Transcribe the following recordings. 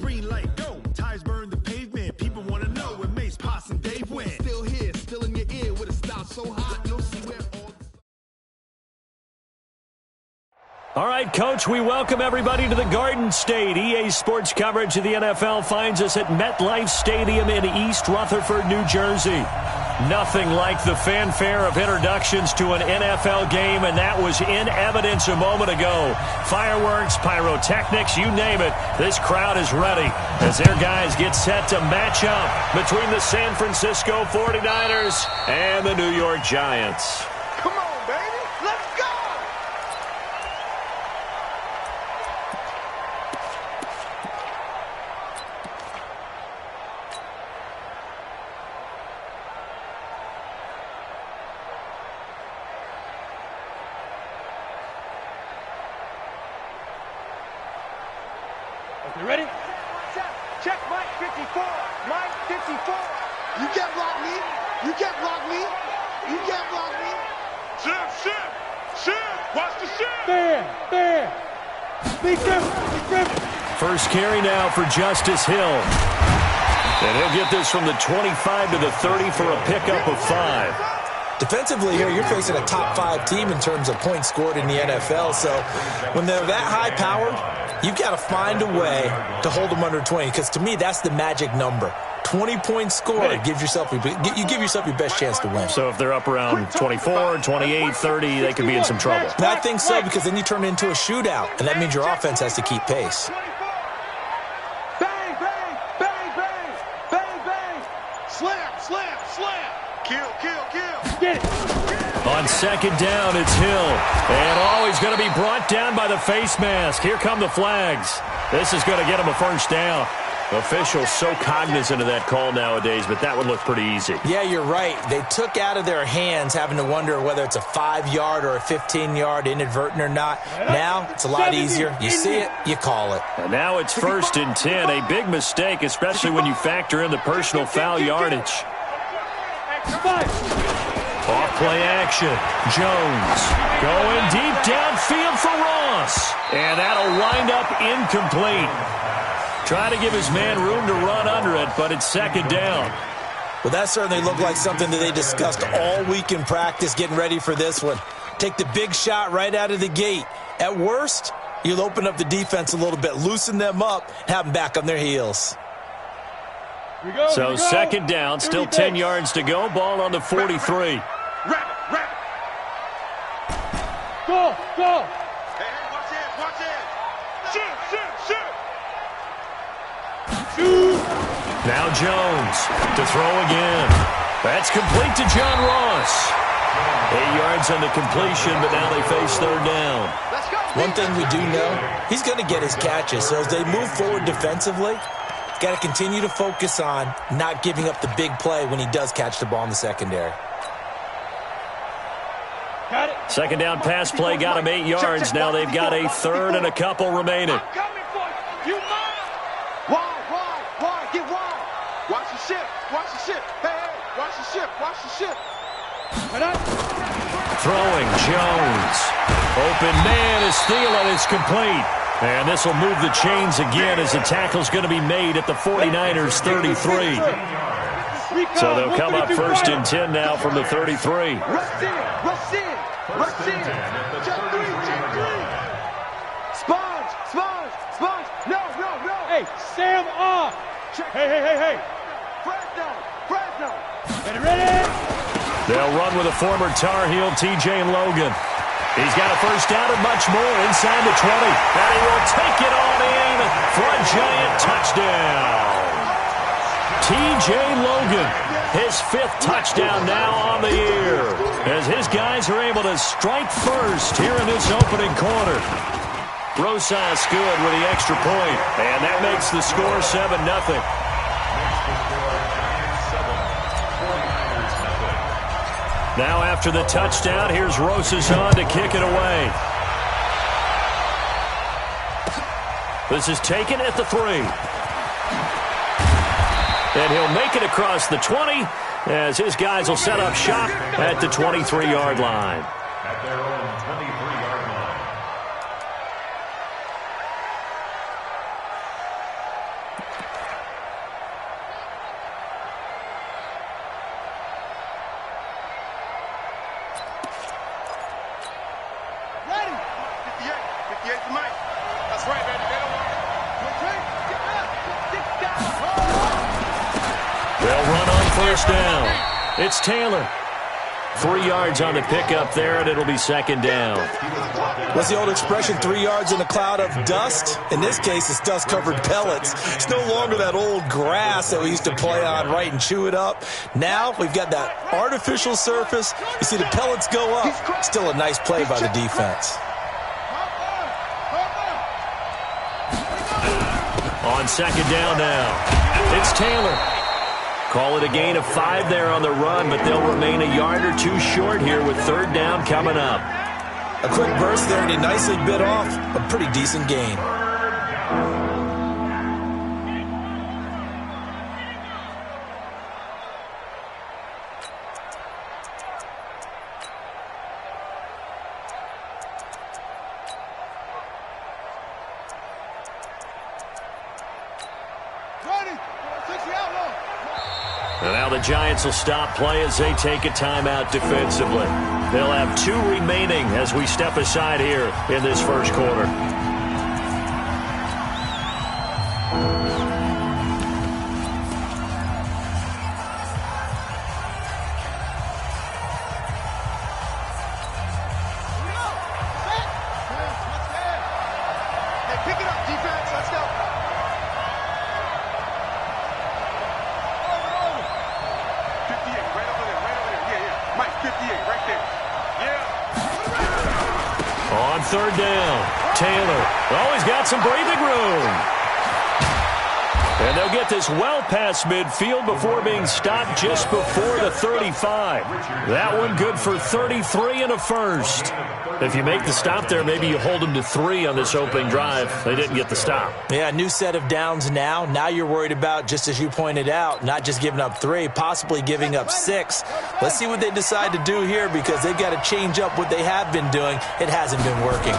green light, go. Tires burn the pavement. People want to know where Mace, Poss, and Dave went. Still here, still in your ear with a style so hot. No see where all. All right, Coach, we welcome everybody to the Garden State. EA Sports coverage of the NFL finds us at MetLife Stadium in East Rutherford, New Jersey. Nothing like the fanfare of introductions to an NFL game, and that was in evidence a moment ago. Fireworks, pyrotechnics, you name it. This crowd is ready as their guys get set to match up between the San Francisco 49ers and the New York Giants. Come on, baby. Let's go. You ready? Check Mike 54. Mike 54. You can't block me. You can't block me. You can't block me. Shit. Watch the shit. There. Be careful. First carry now for Justice Hill. And he'll get this from the 25 to the 30 for a pickup of 5. Defensively here, you're facing a top 5 team in terms of points scored in the NFL. So when they're that high-powered, you've got to find a way to hold them under 20. Because to me, that's the magic number. 20 points scored. You give yourself your best chance to win. So if they're up around 24, 28, 30, they could be in some trouble. I think so, because then you turn it into a shootout, and that means your offense has to keep pace. Slam. Kill. Get it. On second down, it's Hill. And he's going to be brought down by the face mask. Here come the flags. This is going to get him a first down. Officials so cognizant of that call nowadays, but that one looked pretty easy. Yeah, you're right. They took out of their hands having to wonder whether it's a 5-yard or a 15-yard, inadvertent or not. Now, it's a lot easier. You see it, you call it. And now it's 1st and 10. A big mistake, especially when you factor in the personal foul yardage. Off-play action. Jones going deep downfield for Ross. And that'll wind up incomplete. Trying to give his man room to run under it, but it's second down. Well, that certainly looked like something that they discussed all week in practice getting ready for this one. Take the big shot right out of the gate. At worst, you'll open up the defense a little bit, loosen them up, have them back on their heels. So second down, still 10 yards to go. Ball on the 43. Wrap. Go. Hey, watch it. Shoot. Now Jones to throw again. That's complete to John Ross. 8 yards on the completion, but now they face third down. One thing we do know, he's going to get his catches. So as they move forward defensively, got to continue to focus on not giving up the big play when he does catch the ball in the secondary. Got it. Second down pass play got him 8 yards. Now they've got a third and a couple remaining. I'm coming for you. You mind? Why? Get wide. Watch the ship. Hey, watch the ship. Throwing Jones. Open man is Thielen. It's complete. And this will move the chains again as the tackle's going to be made at the 49ers 33. So they'll come up 1st and 10 now from the 33. Rush in. Check three. Sponge. No. Hey, Sam off. Hey. Fresno. Ready? They'll run with a former Tar Heel, TJ Logan. He's got a first down and much more inside the 20. And he will take it on in for a giant touchdown. TJ Logan, his 5th touchdown now on the year, as his guys are able to strike first here in this opening quarter. Rosas good with the extra point, and that makes the score 7-0. Now after the touchdown, here's Rosas on to kick it away. This is taken at the 3. And he'll make it across the 20 as his guys will set up shop at the 23-yard line. At their own 23-yard line. first down. It's Taylor. 3 yards on the pickup there, and it'll be second down. What's the old expression, 3 yards in a cloud of dust? In this case, it's dust-covered pellets. It's no longer that old grass that we used to play on, right, and chew it up. Now we've got that artificial surface. You see the pellets go up. Still a nice play by the defense. On second down now, it's Taylor. Call it a gain of 5 there on the run, but they'll remain a yard or two short here with third down coming up. A quick burst there, and he nicely bit off a pretty decent gain. And now the Giants will stop play as they take a timeout defensively. They'll have 2 remaining as we step aside here in this first quarter. On third down, Taylor. Oh, he's got some breathing room. And they'll get this well past midfield before being stopped just before the 35. That one good for 33 and a first. If you make the stop there, maybe you hold them to 3 on this opening drive. They didn't get the stop. Yeah, new set of downs now. Now you're worried about, just as you pointed out, not just giving up 3, possibly giving up 6. Let's see what they decide to do here, because they've got to change up what they have been doing. It hasn't been working.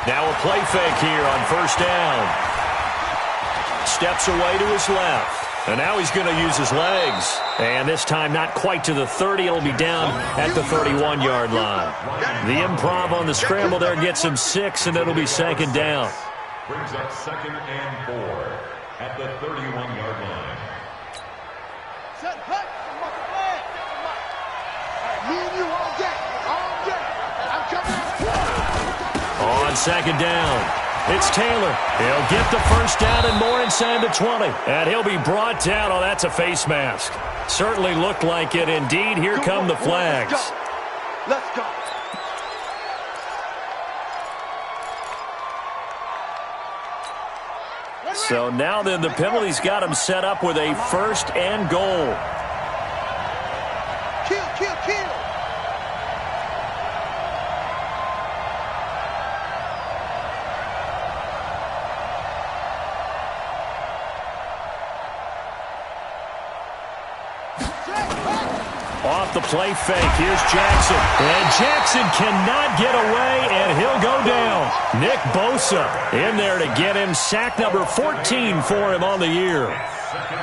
Now a play fake here on first down. Steps away to his left. And now he's going to use his legs. And this time not quite to the 30. It'll be down at the 31-yard line. The improv on the scramble there gets him 6, and it'll be second down. Brings up 2nd and 4 at the 31-yard line. Set, hut, me and you all day. I'm coming. On second down, it's Taylor. He'll get the first down and more inside the 20. And he'll be brought down. Oh, that's a face mask. Certainly looked like it. Indeed, here come the flags. Let's go. So now then the penalty's got him set up with a first and goal. Kill. Off the play fake, here's Jackson. And Jackson cannot get away, and he'll go down. Nick Bosa in there to get him. Sack number 14 for him on the year.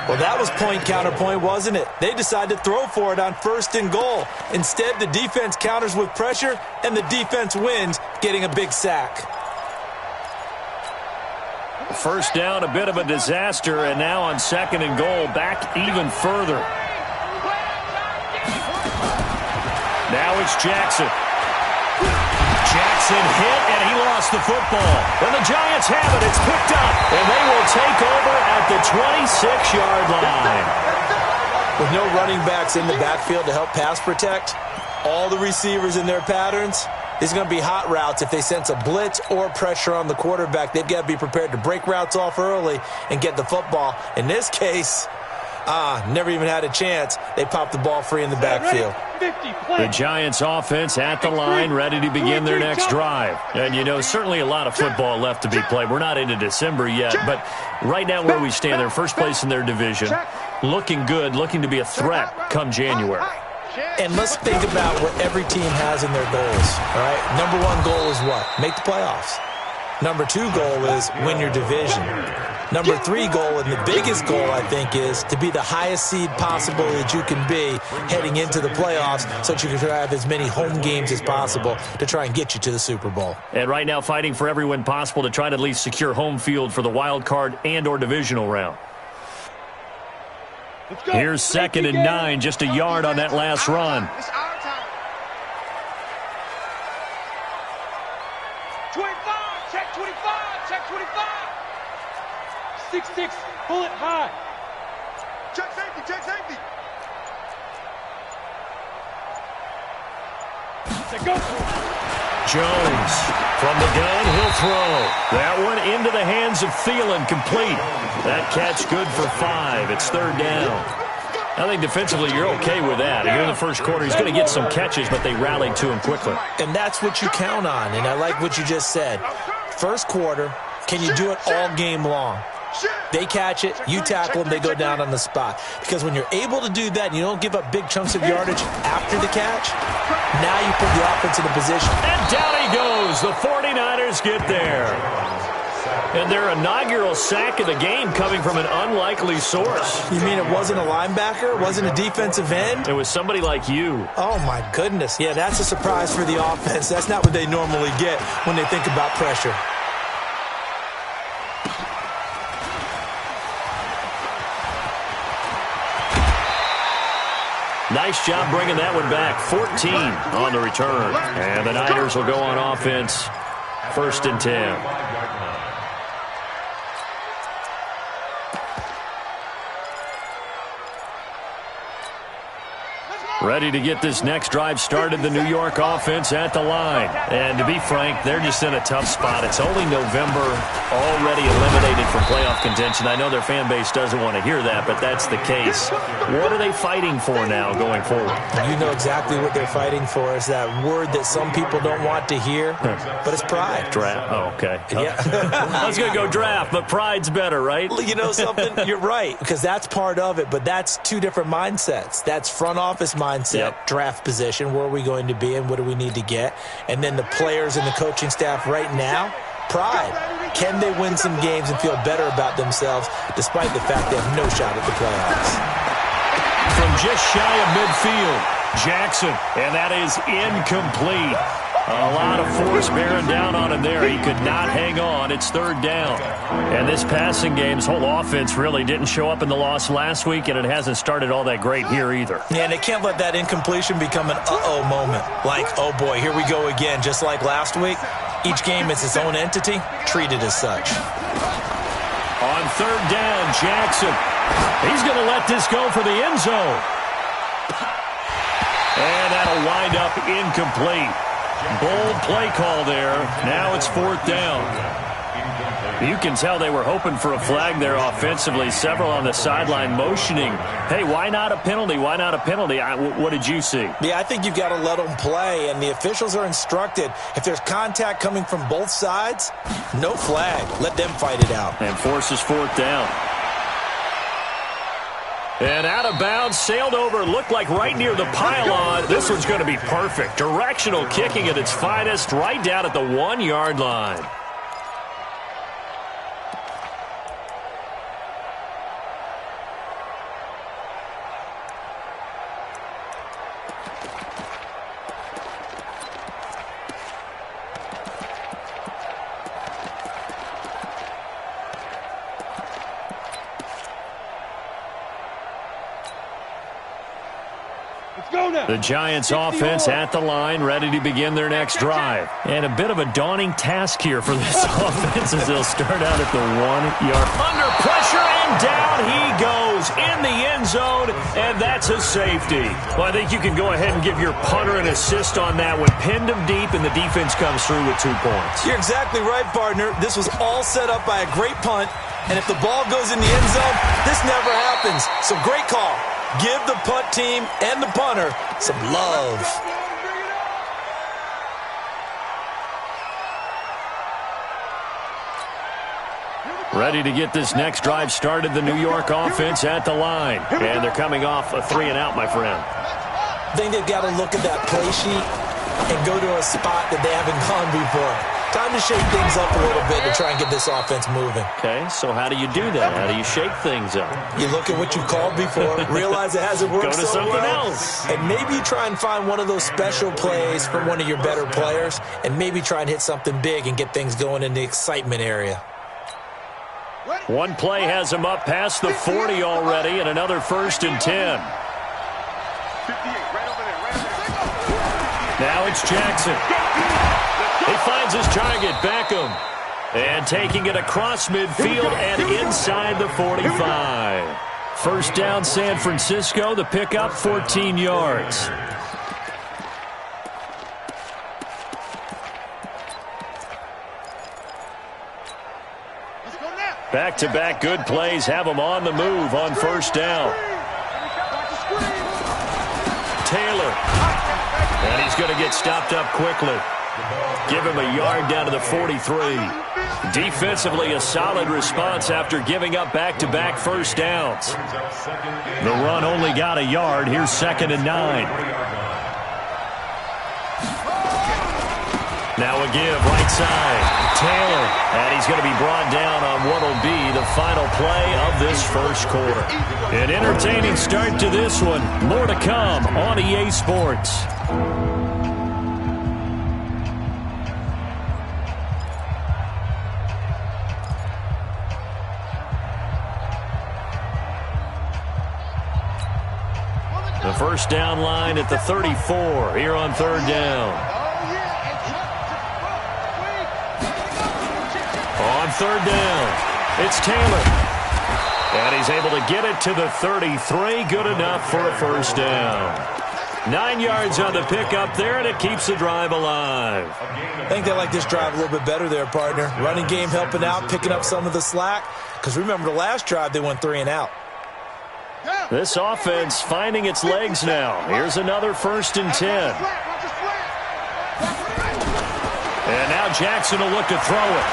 Well, that was point counterpoint, wasn't it? They decided to throw for it on first and goal. Instead, the defense counters with pressure, and the defense wins, getting a big sack. First down, a bit of a disaster, and now on second and goal, back even further. Now it's Jackson. Jackson hit, and he lost the football. And the Giants have it. It's picked up, and they will take over at the 26-yard line. With no running backs in the backfield to help pass protect, all the receivers in their patterns, these are going to be hot routes. If they sense a blitz or pressure on the quarterback, they've got to be prepared to break routes off early and get the football. In this case, never even had a chance. They popped the ball free in the backfield. The Giants offense at the line, ready to begin their next drive. And, you know, certainly a lot of football left to be played. We're not into December yet, but right now where we stand, they're first place in their division. Looking good, looking to be a threat come January. And let's think about what every team has in their goals, all right? Number 1 goal is what? Make the playoffs. Number 2 goal is win your division. Number 3 goal, and the biggest goal, I think, is to be the highest seed possible that you can be heading into the playoffs so that you can have as many home games as possible to try and get you to the Super Bowl. And right now fighting for every win possible to try to at least secure home field for the wild card and or divisional round. Here's 2nd and 9, just a yard on that last run. It's our time. 25, check 25, check 25. 6-6, pull it high. Check safety, check safety. Go. Jones from the gun, he'll throw. That one into the hands of Thielen, complete. That catch good for 5. It's 3rd down. I think defensively you're okay with that. Here in the first quarter, he's going to get some catches, but they rallied to him quickly. And that's what you count on, and I like what you just said. First quarter, can you do it all game long? They catch it, you tackle them, they go down on the spot. Because when you're able to do that and you don't give up big chunks of yardage after the catch, now you put the offense in a position. And down he goes. The 49ers get there. And their inaugural sack of the game coming from an unlikely source. You mean it wasn't a linebacker? It wasn't a defensive end? It was somebody like you. Oh, my goodness. Yeah, that's a surprise for the offense. That's not what they normally get when they think about pressure. Nice job bringing that one back. 14 on the return. And the Niners will go on offense. 1st and 10. Ready to get this next drive started, the New York offense at the line. And to be frank, they're just in a tough spot. It's only November, already eliminated from playoff contention. I know their fan base doesn't want to hear that, but that's the case. What are they fighting for now going forward? You know exactly what they're fighting for. Is that word that some people don't want to hear, but it's pride. Draft. Oh, okay. Yeah. I was going to go draft, but pride's better, right? You know something? You're right, because that's part of it, but that's two different mindsets. That's front office mindset, draft position, where are we going to be and what do we need to get? And then the players and the coaching staff right now, pride. Can they win some games and feel better about themselves despite the fact they have no shot at the playoffs? From just shy of midfield, Jackson, and that is incomplete. A lot of force bearing down on him there. He could not hang on. It's 3rd down. And this passing game's whole offense really didn't show up in the loss last week, and it hasn't started all that great here either. Yeah, and they can't let that incompletion become an uh-oh moment. Like, oh boy, here we go again, just like last week. Each game is its own entity, treated as such. On 3rd down, Jackson. He's going to let this go for the end zone. And that'll wind up incomplete. Bold play call there. Now it's 4th down. You can tell they were hoping for a flag there offensively. Several on the sideline motioning. Hey, why not a penalty? Why not a penalty? What did you see? Yeah, I think you've got to let them play, and the officials are instructed. If there's contact coming from both sides, no flag. Let them fight it out. And forces 4th down. And out of bounds, sailed over, looked like right near the pylon. This one's going to be perfect. Directional kicking at its finest, right down at the 1-yard line. The Giants offense at the line, ready to begin their next drive. And a bit of a daunting task here for this offense as they'll start out at the 1-yard. Under pressure, and down he goes in the end zone, and that's a safety. Well, I think you can go ahead and give your punter an assist on that one. Pinned him deep, and the defense comes through with 2 points. You're exactly right, partner. This was all set up by a great punt, and if the ball goes in the end zone, this never happens. So great call. Give the punt team and the punter some love. Ready to get this next drive started, the New York offense at the line. And they're coming off a 3-and-out, my friend. I think they've got to look at that play sheet and go to a spot that they haven't gone before. Time to shake things up a little bit to try and get this offense moving. Okay, so how do you do that? How do you shake things up? You look at what you called before, realize it hasn't worked Go to so something well, else. and maybe you try and find one of those special plays from one of your better players, and maybe try and hit something big and get things going in the excitement area. One play has him up past the 40 already, and another 1st and 10. Now it's Jackson. He finds his target, Beckham. And taking it across midfield and inside the 45. First down, San Francisco. The pickup, 14 yards. Back-to-back good plays have him on the move on first down. Taylor. And he's going to get stopped up quickly. Give him a yard down to the 43. Defensively, a solid response after giving up back-to-back first downs. The run only got a yard. Here's 2nd and 9. Now a give, right side. Taylor, and he's going to be brought down on what will be the final play of this first quarter. An entertaining start to this one. More to come on EA Sports. The first down line at the 34 here on 3rd down. On 3rd down, it's Taylor. And he's able to get it to the 33. Good enough for a first down. 9 yards on the pickup there, and it keeps the drive alive. I think they like this drive a little bit better there, partner. Running game helping out, picking up some of the slack. Because remember the last drive, they went 3 and out. This offense finding its legs now. Here's another 1st and 10. And now Jackson will look to throw it.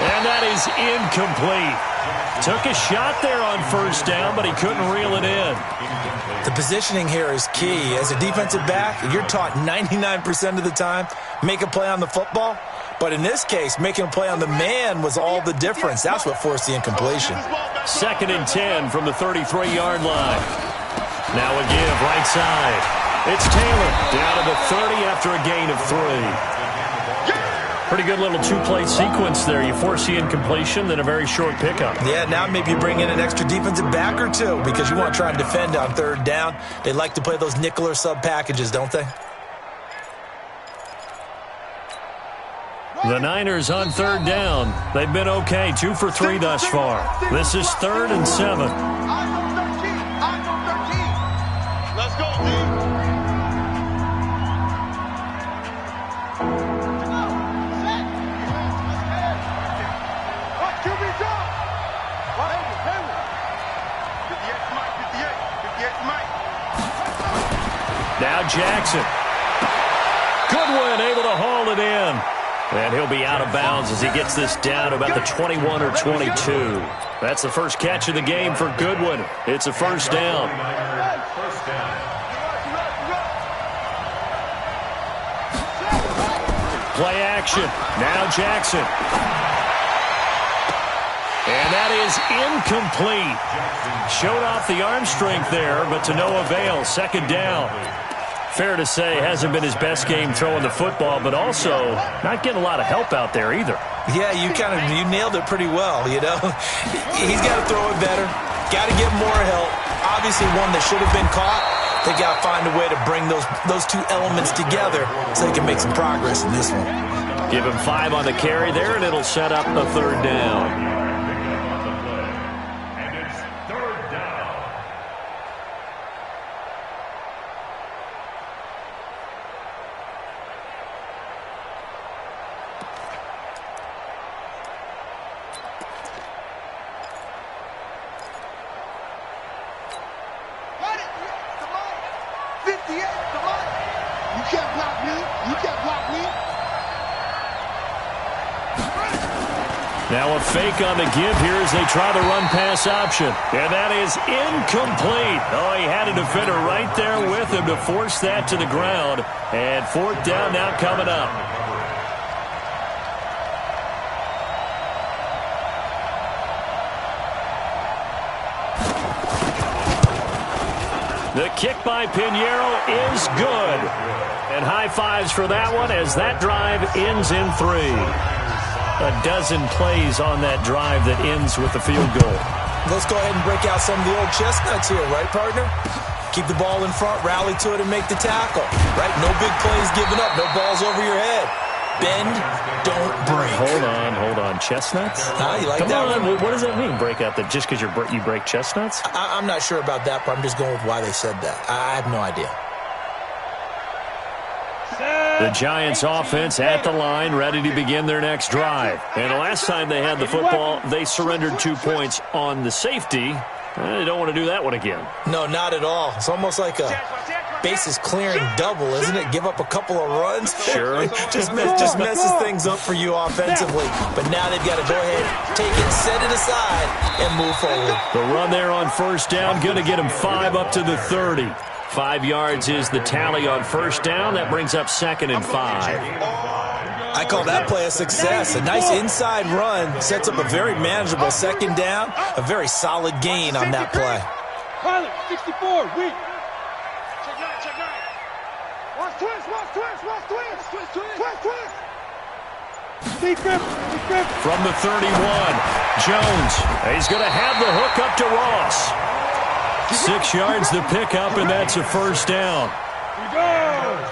And that is incomplete. Took a shot there on first down, but he couldn't reel it in. The positioning here is key. As a defensive back, you're taught 99% of the time, make a play on the football. But in this case, making a play on the man was all the difference. That's what forced the incompletion. 2nd and 10 from the 33-yard line. Now a give, right side. It's Taylor down to the 30 after a gain of 3. Pretty good little 2-play sequence there. You force the incompletion, then a very short pickup. Yeah, now maybe you bring in an extra defensive back or two because you want to try and defend on 3rd down. They like to play those nickel or sub packages, don't they? The Niners on 3rd down. They've been okay, 2 for 3 thus far. This is 3rd and 7. Let's go, D. Now Jackson. Goodwin able to haul it in. And he'll be out of bounds as he gets this down to about the 21 or 22. That's the first catch of the game for Goodwin. It's a first down. Play action. Now Jackson. And that is incomplete. Showed off the arm strength there, but to no avail. 2nd down. Fair to say, hasn't been his best game throwing the football, but also not getting a lot of help out there either. Yeah, you nailed it pretty well, you know. He's got to throw it better. Got to get more help. Obviously one that should have been caught. They got to find a way to bring those two elements together so they can make some progress in this one. Give him 5 on the carry there, and it'll set up a 3rd down. Now a fake on the give here as they try the run-pass option. And that is incomplete. Oh, he had a defender right there with him to force that to the ground. And 4th down now coming up. The kick by Pinheiro is good. And high fives for that one as that drive ends in 3. a dozen plays on that drive that ends with the field goal. Let's go ahead and break out some of the old chestnuts here, right, partner? Keep the ball in front, rally to it, and make the tackle. Right? No big plays given up. No balls over your head. Bend, don't break. Hold on. Chestnuts? You like Come that on. one? What does that mean, break out? That just because you break chestnuts? I'm not sure about that, but I'm just going with why they said that. I have no idea. The Giants offense at the line, ready to begin their next drive. And the last time they had the football, they surrendered 2 points on the safety. They don't want to do that one again. No, not at all. It's almost like a bases clearing double, isn't it? Give up a couple of runs. Sure. just messes things up for you offensively. But now they've got to go ahead, take it, set it aside, and move forward. The run there on first down, going to get him 5 up to the 30. 5 yards is the tally on first down. That brings up 2nd and 5. I call that play a success. A nice inside run sets up a very manageable second down, a very solid gain on that play. Pilot, 64, weak. Check nine. Watch twist. Deep grip. From the 31, Jones. He's going to have the hook up to Ross. 6 yards the pickup, and that's a first down.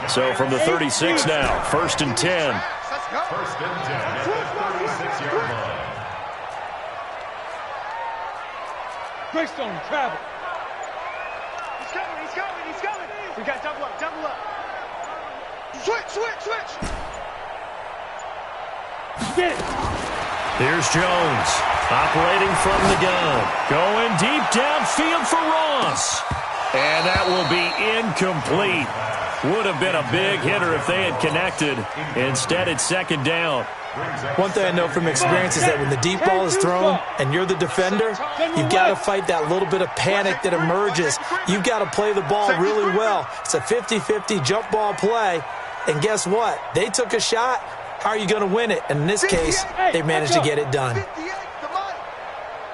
So from the 36 now, 1st and 10. First and 10 at the 36-yard line. Greystone, travel. He's coming. We got double up. Switch. Get it. Here's Jones, operating from the gun. Going deep downfield for Ross. And that will be incomplete. Would have been a big hitter if they had connected. Instead, it's 2nd down. One thing I know from experience is that when the deep ball is thrown and you're the defender, you've got to fight that little bit of panic that emerges. You've got to play the ball really well. It's a 50-50 jump ball play. And guess what? They took a shot. How are you going to win it? And in this case, they managed to get it done.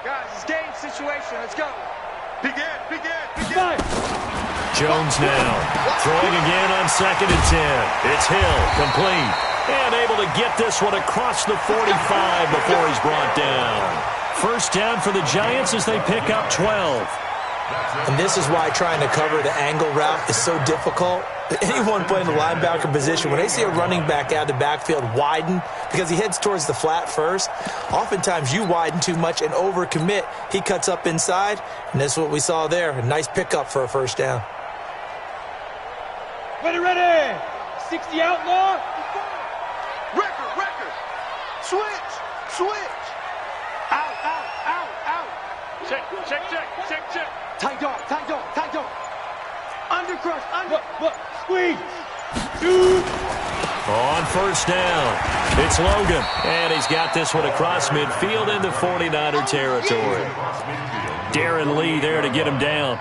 Guys, it's game situation. Let's go. Begin. Jones now throwing again on 2nd and 10. It's Hill, complete. And able to get this one across the 45 before he's brought down. First down for the Giants as they pick up 12. And this is why trying to cover the angle route is so difficult. Anyone playing the linebacker position, when they see a running back out of the backfield widen because he heads towards the flat first, oftentimes you widen too much and overcommit. He cuts up inside, and that's what we saw there. A nice pickup for a first down. Ready. 60 outlaw. Record. Switch. Out. Check. Tight dog. Under. Look. Squeeze. Dude. On first down, it's Logan. And he's got this one across midfield into 49er territory. Darren Lee there to get him down.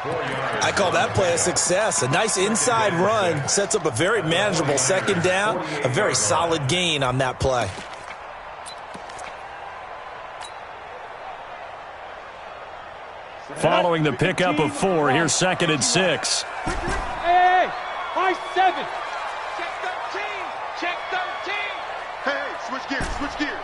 I call that play a success. A nice inside run sets up a very manageable second down, a very solid gain on that play. Following the pickup of 4, here's 2nd and 6. Hey, high 7. Check 13. Hey, switch gears.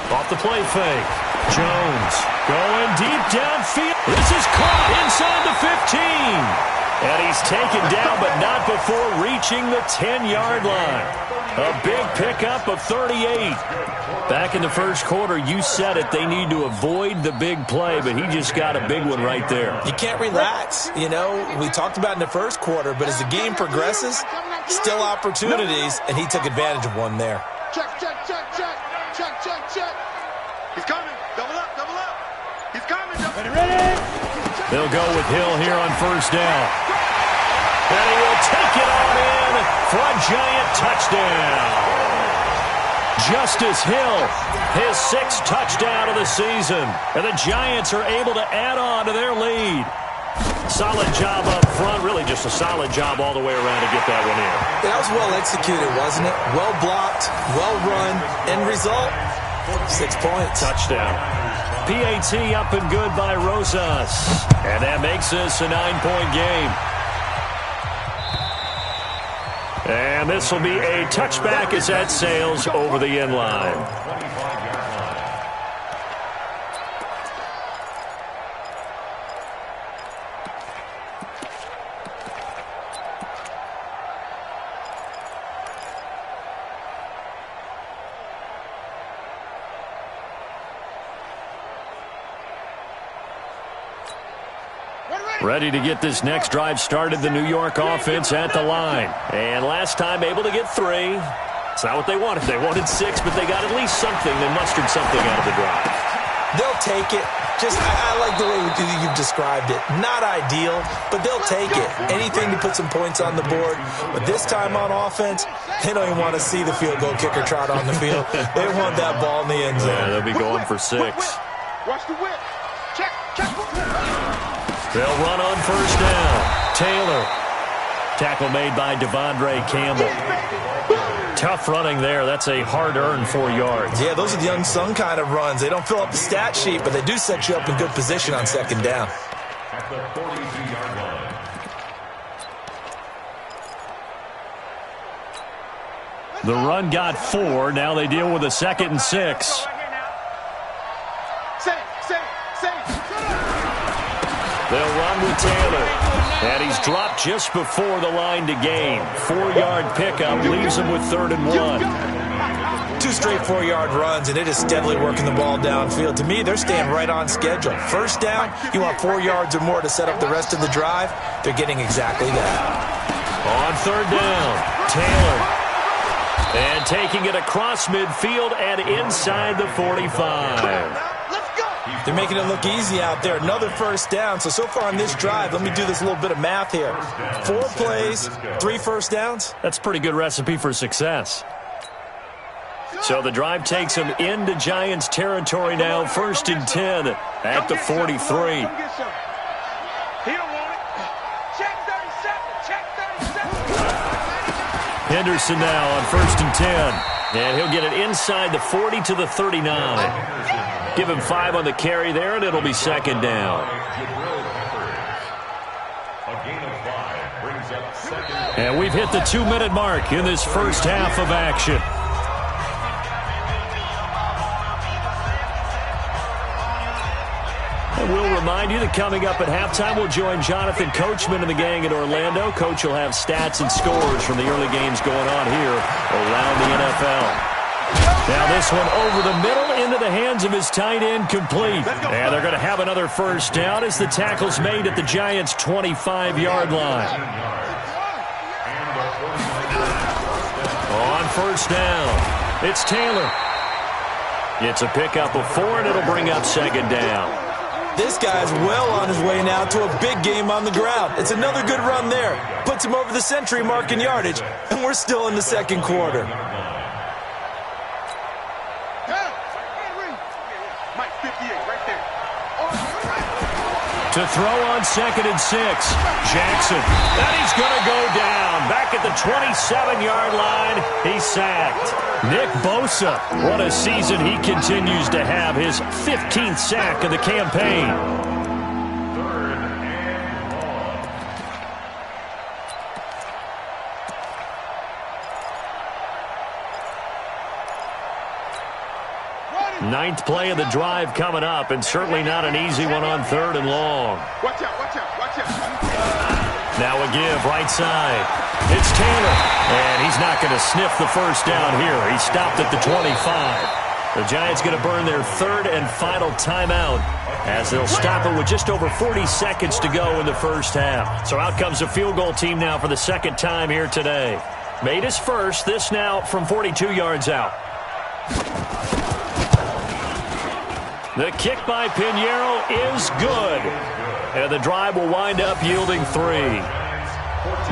Off the play fake. Jones going deep downfield. This is caught inside the 15. And he's taken down, but not before reaching the 10-yard line. A big pickup of 38. Back in the first quarter, you said it, they need to avoid the big play, but he just got a big one right there. You can't relax. You know, we talked about in the first quarter, but as the game progresses, still opportunities, and he took advantage of one there. Check. He's coming. Double up. He's coming. Ready. They'll go with Hill here on first down. And he will take it on in for a Giant touchdown. Justice Hill, his 6th touchdown of the season. And the Giants are able to add on to their lead. Solid job up front. Really just a solid job all the way around to get that one in. That was well executed, wasn't it? Well blocked, well run. End result, 6 points. Touchdown. PAT up and good by Rosas. And that makes this a 9-point game. And this will be a touchback as that sails over the end line. Ready to get this next drive started, the New York offense at the line. And last time able to get 3. It's not what they wanted. They wanted 6, but they got at least something. They mustered something out of the drive. They'll take it. I like the way you've described it. Not ideal, but they'll take it. Anything to put some points on the board. But this time on offense, they don't even want to see the field goal kicker trot on the field. They want that ball in the end zone. Yeah, they'll be going for 6. Watch the whip. Check. They'll run on first down. Taylor. Tackle made by Devondre Campbell. Tough running there. That's a hard-earned 4 yards. Yeah, those are the unsung kind of runs. They don't fill up the stat sheet, but they do set you up in good position on second down. At the 42-yard line. The run got 4. Now they deal with a 2nd and 6. They'll run with Taylor. And he's dropped just before the line to gain. 4-yard pickup leaves him with 3rd and 1. 2 straight 4-yard runs, and it is steadily working the ball downfield. To me, they're staying right on schedule. First down, you want 4 yards or more to set up the rest of the drive. They're getting exactly that. On 3rd down, Taylor. And taking it across midfield and inside the 45. They're making it look easy out there. Another first down. So far on this drive, let me do this little bit of math here. 4 plays, 3 first downs. That's a pretty good recipe for success. So the drive takes them into Giants territory now. 1st and 10 at the 43. He don't want it. Check 37. Henderson now on 1st and 10. And he'll get it inside the 40 to the 39. Give him 5 on the carry there, and it'll be 2nd down. And we've hit the 2-minute mark in this first half of action. And we'll remind you that coming up at halftime, we'll join Jonathan Coachman and the gang in Orlando. Coach will have stats and scores from the early games going on here around the NFL. Now this one over the middle into the hands of his tight end, complete. And they're going to have another first down as the tackle's made at the Giants' 25-yard line. On first down, it's Taylor. It's a pickup of 4, and it'll bring up 2nd down. This guy's well on his way now to a big game on the ground. It's another good run there. Puts him over the century mark in yardage, and we're still in the 2nd quarter. To throw on 2nd and 6. Jackson. And he's going to go down. Back at the 27-yard line. He's sacked. Nick Bosa. What a season he continues to have. His 15th sack of the campaign. 3rd and long. 9th play of the drive coming up, and certainly not an easy one on 3rd and long. Watch out. Now a give, right side. It's Taylor, and he's not going to sniff the first down here. He stopped at the 25. The Giants going to burn their 3rd and final timeout as they'll stop it with just over 40 seconds to go in the first half. So out comes the field goal team now for the 2nd time here today. Made his first, this now from 42 yards out. The kick by Pinheiro is good. And the drive will wind up yielding 3.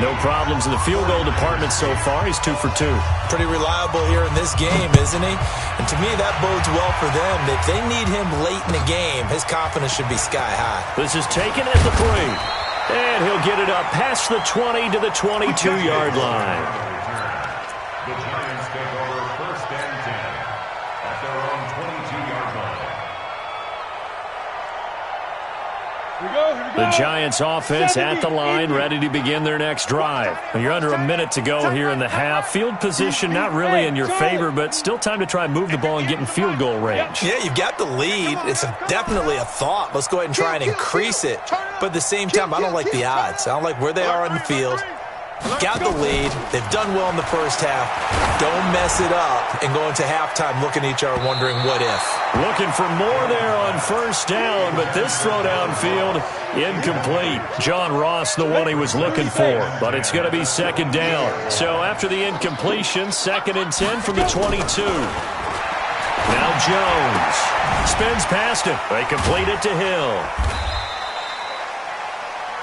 No problems in the field goal department so far. He's 2 for 2. Pretty reliable here in this game, isn't he? And to me, that bodes well for them. If they need him late in the game, his confidence should be sky high. This is taken at the 3. And he'll get it up past the 20 to the 22-yard line. The Giants take over 1st and 10 at their own 22-yard line. The Giants offense at the line, ready to begin their next drive. You're under a minute to go here in the half. Field position not really in your favor, but still time to try and move the ball and get in field goal range. Yeah, you've got the lead. It's definitely a thought. Let's go ahead and try and increase it. But at the same time, I don't like the odds. I don't like where they are on the field. Got the lead. They've done well in the first half. Don't mess it up and go into halftime looking at each other wondering what if. Looking for more there on first down, but this throw downfield incomplete. John Ross, the one he was looking for, but it's going to be second down. So after the incompletion, 2nd and 10 from the 22. Now Jones spins past him. They complete it to Hill.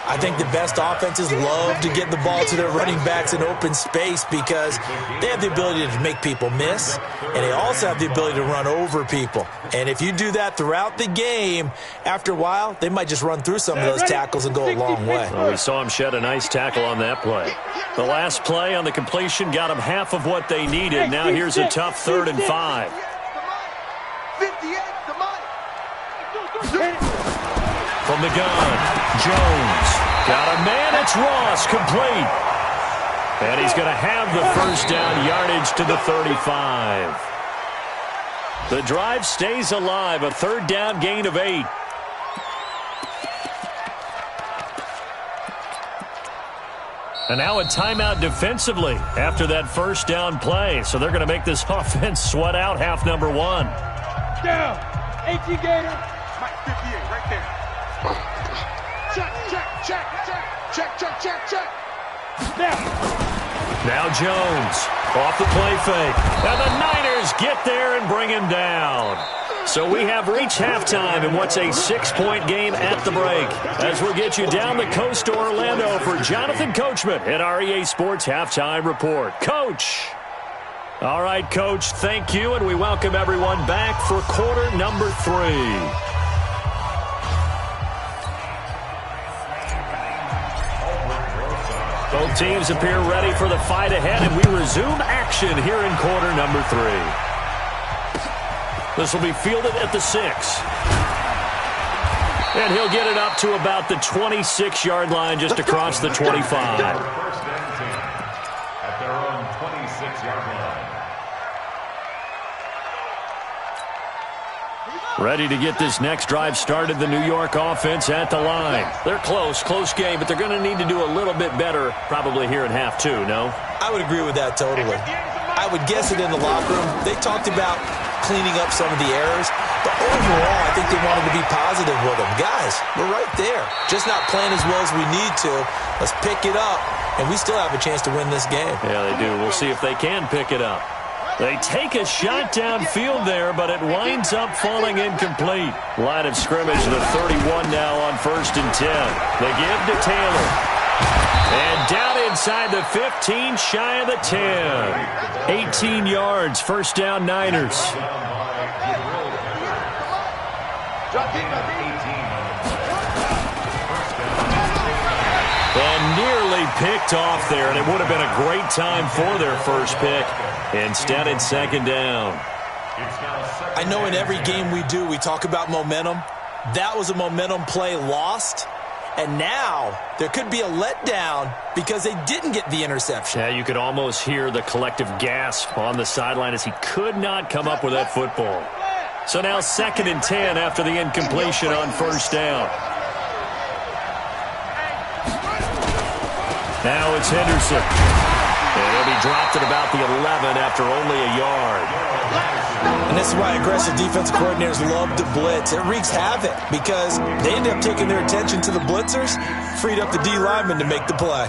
I think the best offenses love to get the ball to their running backs in open space because they have the ability to make people miss, and they also have the ability to run over people. And if you do that throughout the game, after a while, they might just run through some of those tackles and go a long way. Well, we saw him shed a nice tackle on that play. The last play on the completion got them half of what they needed. Now here's a tough 3rd and 5. 58, the money. From the gun, Jones. Got a man, it's Ross, complete. And he's going to have the first down, yardage to the 35. The drive stays alive, a 3rd down gain of 8. And now a timeout defensively after that first down play. So they're going to make this offense sweat out half number 1. Down. 18 Gator. Mike 58, right there. Check. Now Jones off the play fake. And the Niners get there and bring him down. So we have reached halftime in what's a 6-point game at the break. As we'll get you down the coast to Orlando for Jonathan Coachman at our EA Sports Halftime Report. Coach. All right, Coach, thank you, and we welcome everyone back for quarter number 3. Both teams appear ready for the fight ahead, and we resume action here in quarter number 3. This will be fielded at the 6. And he'll get it up to about the 26-yard line just across the 25. First and 10 at their own 26-yard line. Ready to get this next drive started, the New York offense at the line. They're close game, but they're going to need to do a little bit better probably here in half 2, no? I would agree with that totally. I would guess it in the locker room. They talked about cleaning up some of the errors, but overall, I think they wanted to be positive with them. Guys, we're right there. Just not playing as well as we need to. Let's pick it up, and we still have a chance to win this game. Yeah, they do. We'll see if they can pick it up. They take a shot downfield there, but it winds up falling incomplete. Line of scrimmage, the 31 now on 1st and 10. They give to Taylor. And down inside the 15, shy of the 10. 18 yards, first down Niners. And nearly picked off there, and it would have been a great time for their first pick. Instead, it's second down. I know in every game we do, we talk about momentum. That was a momentum play lost. And now there could be a letdown because they didn't get the interception. Yeah, you could almost hear the collective gasp on the sideline as he could not come up with that football. So now 2nd and 10 after the incompletion on first down. Now it's Henderson. And he'll be dropped at about the 11 after only a yard. And this is why aggressive defensive coordinators love to blitz. It wreaks havoc because they end up taking their attention to the blitzers, freed up the D lineman to make the play.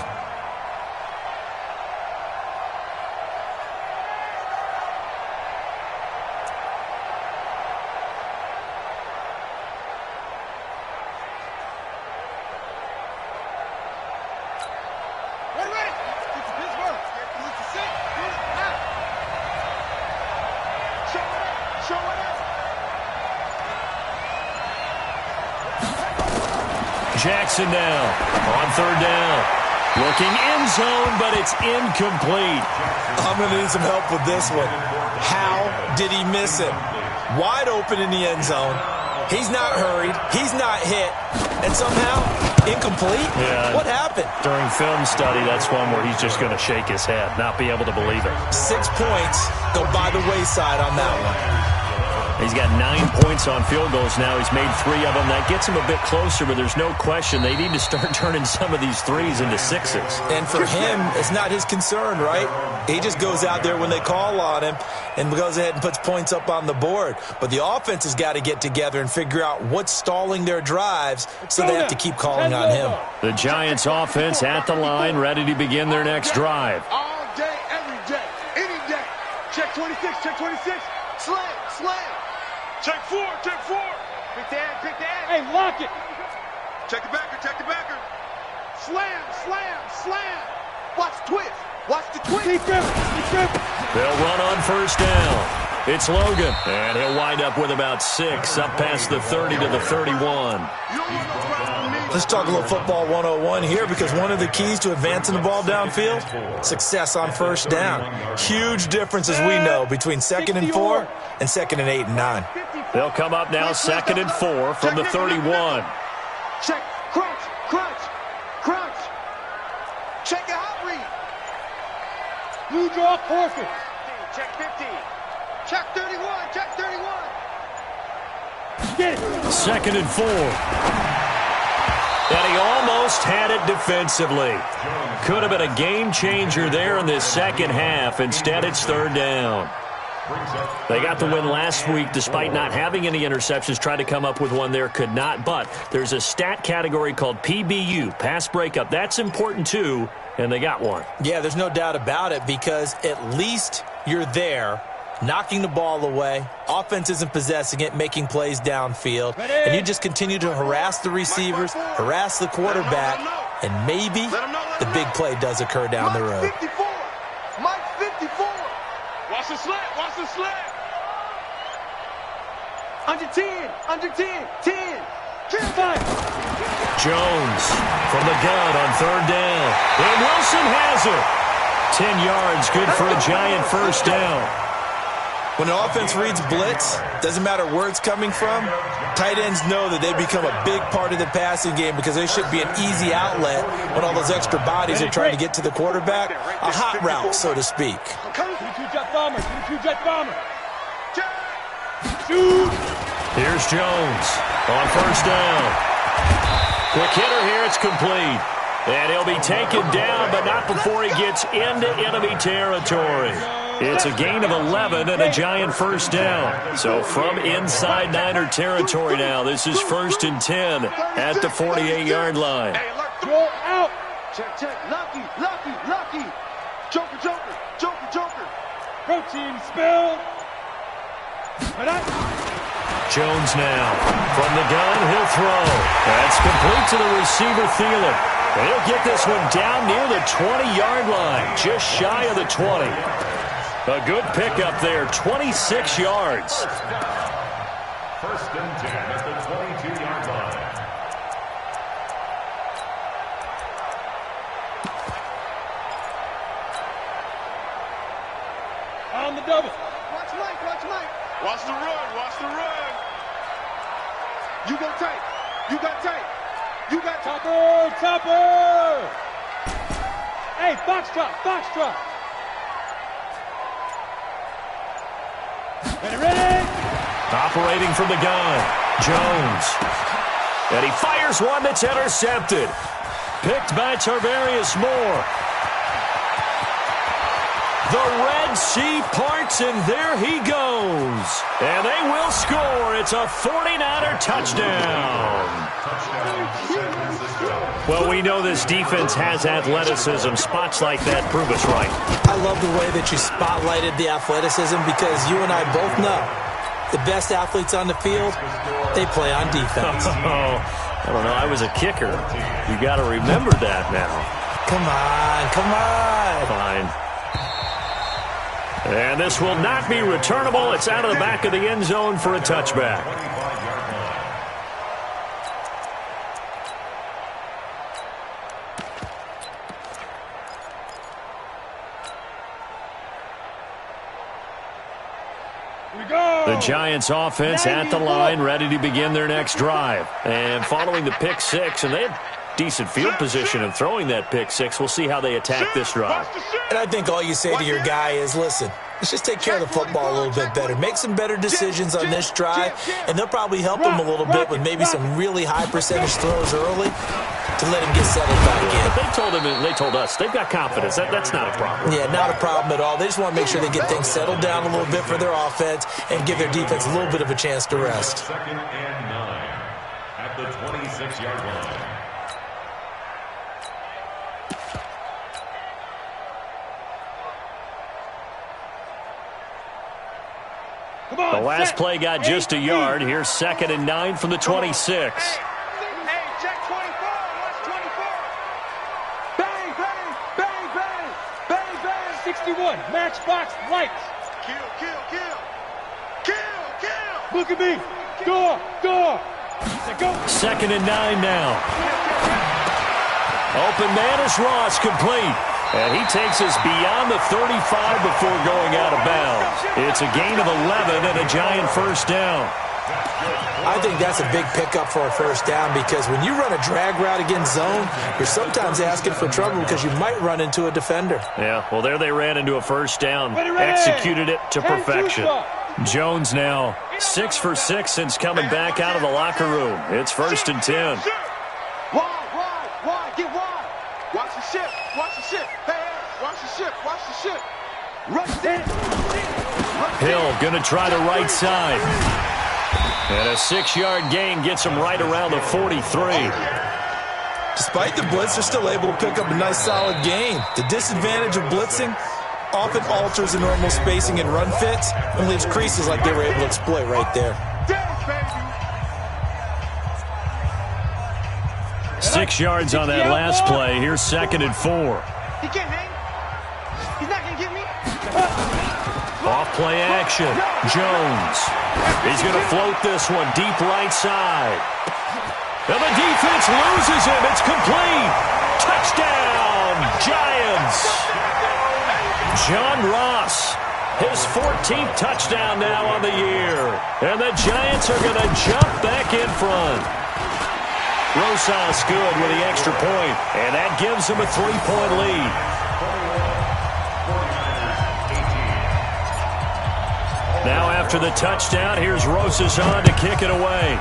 Jackson now on 3rd down. Looking end zone, but it's incomplete. I'm going to need some help with this one. How did he miss it? Wide open in the end zone. He's not hurried. He's not hit. And somehow, incomplete? Yeah. What happened? During film study, that's one where he's just going to shake his head, not be able to believe it. 6 points go by the wayside on that one. He's got 9 points on field goals now. He's made 3 of them. That gets him a bit closer, but there's no question they need to start turning some of these threes into sixes. And for him, it's not his concern, right? He just goes out there when they call on him and goes ahead and puts points up on the board. But the offense has got to get together and figure out what's stalling their drives, so they have to keep calling on him. The Giants offense at the line, ready to begin their next drive. All day, every day, any day. Check 26, check 26. Slam, slam. Check 4, check 4. Pick that. Hey, lock it. Check the backer, check the backer. Slam, slam, slam. Watch the twist. Watch the twist. Keep tripping. They'll run on first down. It's Logan, and he'll wind up with about 6, up past the 30 to the 31. You don't want no problem with me. Let's talk a little football 101 here, because one of the keys to advancing the ball downfield, success on first down. Huge difference, as we know, between 2nd and 4 and 2nd and 8 and 9. They'll come up now 2nd and 4 from the 31. Check, crunch, crunch, crunch. Check a hot read. Blue draw forfeit. Check 50. Check 31, check 31. Get it. 2nd and 4. And he almost had it defensively. Could have been a game changer there in this second half. Instead, it's 3rd down. They got the win last week despite not having any interceptions. Tried to come up with one there, could not. But there's a stat category called PBU, pass breakup. That's important too, and they got one. Yeah, there's no doubt about it, because at least you're there, knocking the ball away. Offense isn't possessing it, making plays downfield. And you just continue to harass the receivers, harass the quarterback, and maybe the big play does occur down the road. 54. Mike 54. Watch the slant, watch the slant. Under 10, under 10, 10. Jones from the gun on 3rd down. And Wilson has it. 10 yards, good for a Giant first down. When an offense reads blitz, doesn't matter where it's coming from, tight ends know that they become a big part of the passing game, because they should be an easy outlet when all those extra bodies are trying to get to the quarterback. A hot route, so to speak. 22 jet bomber. 22 jet bomber. Shoot. Here's Jones on first down. Quick hitter here, it's complete. And he'll be taken down, but not before he gets into enemy territory. It's a gain of 11 and a Giant first down. So from inside Niner territory now, this is 1st and 10 at the 48-yard line. Roll out. Check, check. Lucky, lucky, lucky. Joker, joker, joker, joker. Protein spill. Jones now from the gun, he'll throw. That's complete to the receiver, Thielen. And he'll get this one down near the 20-yard line, just shy of the 20. A good pickup there, 26 yards. 1st and 10 at the 22-yard line. On the double. Watch Mike, watch Mike. Watch the run, watch the run. You go tight. You got tight. You got tight. Topper. Hey, foxtrot. Ready. Operating from the gun, Jones. And he fires one that's intercepted. Picked by Tarvarius Moore. The Red Sea parts, and there he goes. And they will score. It's a 49er touchdown. Well, we know this defense has athleticism. Spots like that prove us right. I love the way that you spotlighted the athleticism, because you and I both know the best athletes on the field, they play on defense. Oh, I don't know. I was a kicker. You got to remember that now. Come on. Fine. And this will not be returnable. It's out of the back of the end zone for a touchback. We go. The Giants offense at the line, ready to begin their next drive. And following the pick six, and they had decent field position of throwing that pick six. We'll see how they attack this drive. And I think all you say to your guy is, listen, let's just take care of the football a little bit better. Make some better decisions on this drive, and they'll probably help him a little bit with maybe some really high percentage throws early to let him get settled back in. But they told him, and they told us, they've got confidence. That's not a problem. Yeah, not a problem at all. They just want to make sure they get things settled down a little bit for their offense and give their defense a little bit of a chance to rest. 2nd and 9 at the 26-yard line. The last play got just a yard. Here's 2nd and 9 from the 26. Hey, check 24. Watch 24. Bang, bang, bang, bang, bang, bang. 61. Matchbox lights. Kill, kill, kill. Kill, kill. Look at me. Door, door. Go. 2nd and 9 now. Open man is Ross, complete. And he takes us beyond the 35 before going out of bounds. It's a gain of 11 and a Giant first down. I think that's a big pickup for a first down because when you run a drag route against zone, you're sometimes asking for trouble because you might run into a defender. Yeah, well, there they ran into a first down. Executed it to perfection. Jones now 6 for 6 since coming back out of the locker room. It's 1st and 10. Wide, get wide. Watch the ship, watch the ship. Hey, watch the ship, watch the ship. Rush in. Hill going to try the right side. And a 6-yard gain gets him right around the 43. Despite the blitz, they're still able to pick up a nice solid gain. The disadvantage of blitzing often alters the normal spacing and run fits and leaves creases like they were able to exploit right there. 6 yards on that last play. Here's 2nd and 4. He can't hang. He's not going to get me. Off play action. Jones. He's going to float this one deep right side. And the defense loses him. It's complete. Touchdown, Giants. John Ross, his 14th touchdown now on the year. And the Giants are going to jump back in front. Rosas good with the extra point, and that gives them a 3-point lead. Now after the touchdown, here's Rosas on to kick it away.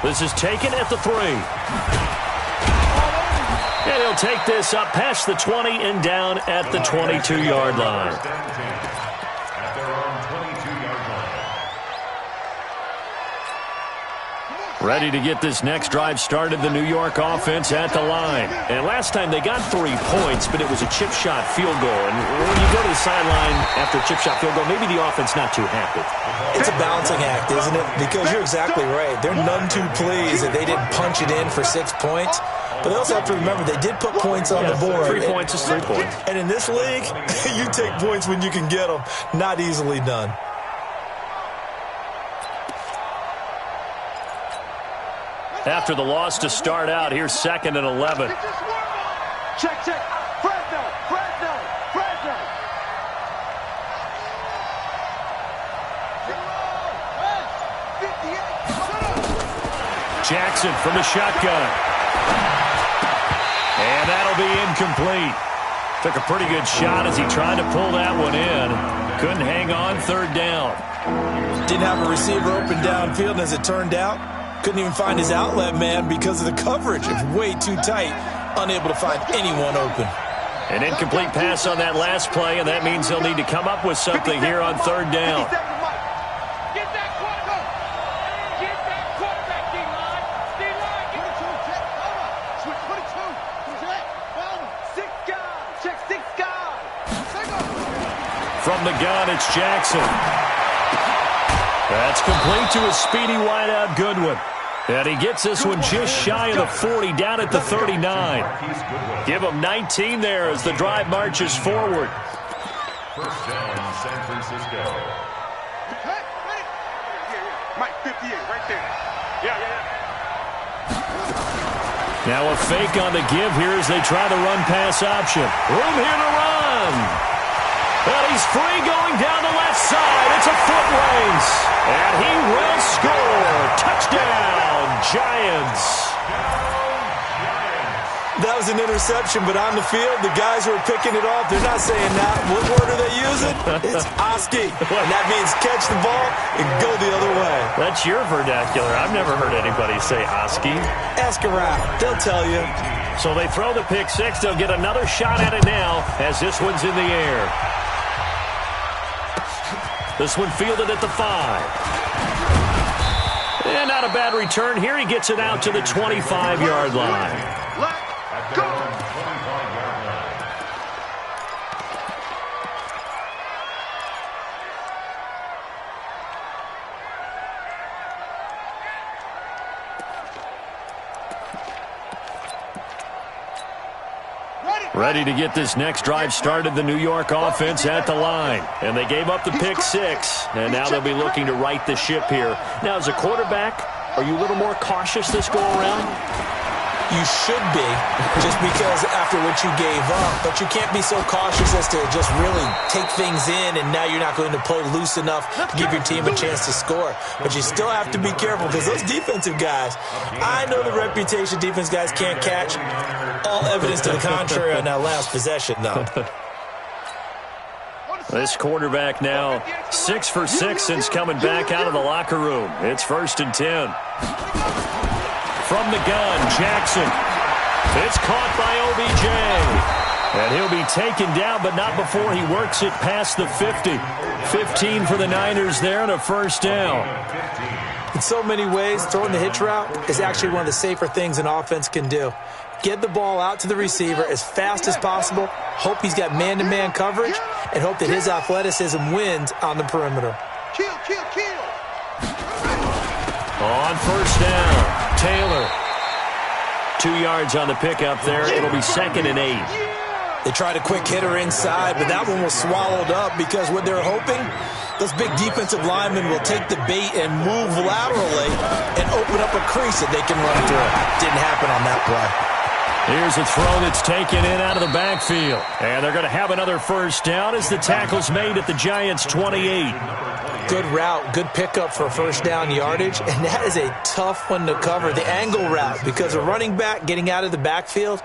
This is taken at the 3. And he'll take this up past the 20 and down at the 22-yard line. Ready to get this next drive started, the New York offense at the line. And last time they got 3 points, but it was a chip shot field goal. And when you go to the sideline after a chip shot field goal, maybe the offense not too happy. It's a balancing act, isn't it? Because you're exactly right. They're none too pleased that they didn't punch it in for 6 points. But they also have to remember they did put points on the board. 3 points is 3 points. And in this league, you take points when you can get them. Not easily done. After the loss to start out, here's 2nd and 11. Check, check. Fresno, Fresno, Fresno. Jackson from the shotgun. And that'll be incomplete. Took a pretty good shot as he tried to pull that one in. Couldn't hang on 3rd down. Didn't have a receiver open downfield, and as it turned out, couldn't even find his outlet man because of the coverage. It was way too tight, unable to find anyone open. An incomplete pass on that last play, and that means they'll need to come up with something here on 3rd down. Get that quarterback. Get that quarterback, D-line. D-line, get it. Switch 22. 6 guys. Check 6 guys. From the gun, it's Jackson. That's complete to a speedy wideout Goodwin. And he gets this one just shy of the 40, down at the 39. Give him 19 there as the drive marches forward. First down, San Francisco. Mike, 58, right there. Yeah. Now a fake on the give here as they try the run-pass option. Room here to run. And he's free going down the left side. It's a foot race. And he will score. Touchdown, Giants. That was an interception, but on the field, the guys who are picking it off, they're not saying that. What word are they using? It's Oski. And that means catch the ball and go the other way. That's your vernacular. I've never heard anybody say Oski. Ask around. They'll tell you. So they throw the pick six. They'll get another shot at it now as this one's in the air. This one fielded at the 5. And not a bad return here. He gets it out to the 25-yard line. Go! Ready to get this next drive started, the New York offense at the line. And they gave up the pick six, and now they'll be looking to right the ship here. Now, as a quarterback, are you a little more cautious this go-around? You should be, just because after what you gave up. But you can't be so cautious as to just really take things in, and now you're not going to play loose enough to give your team a chance to score. But you still have to be careful, because those defensive guys, I know the reputation defense guys can't catch. All evidence to the contrary on that last possession, though. This quarterback now 6 for 6 since coming back out of the locker room. It's 1st and 10. From the gun, Jackson. It's caught by OBJ. And he'll be taken down, but not before he works it past the 50. 15 for the Niners there and a 1st down. In so many ways, throwing the hitch route is actually one of the safer things an offense can do. Get the ball out to the receiver as fast as possible, hope he's got man-to-man coverage, and hope that his athleticism wins on the perimeter. Kill, kill, kill. On 1st down, Taylor. 2 yards on the pickup there. It'll be 2nd and 8. They tried a quick hitter inside, but that one was swallowed up because what they're hoping, those big defensive linemen will take the bait and move laterally and open up a crease that they can run through. Didn't happen on that play. Here's a throw that's taken in out of the backfield. And they're going to have another 1st down as the tackle's made at the Giants' 28. Good route, good pickup for 1st down yardage, and that is a tough one to cover, the angle route, because a running back getting out of the backfield,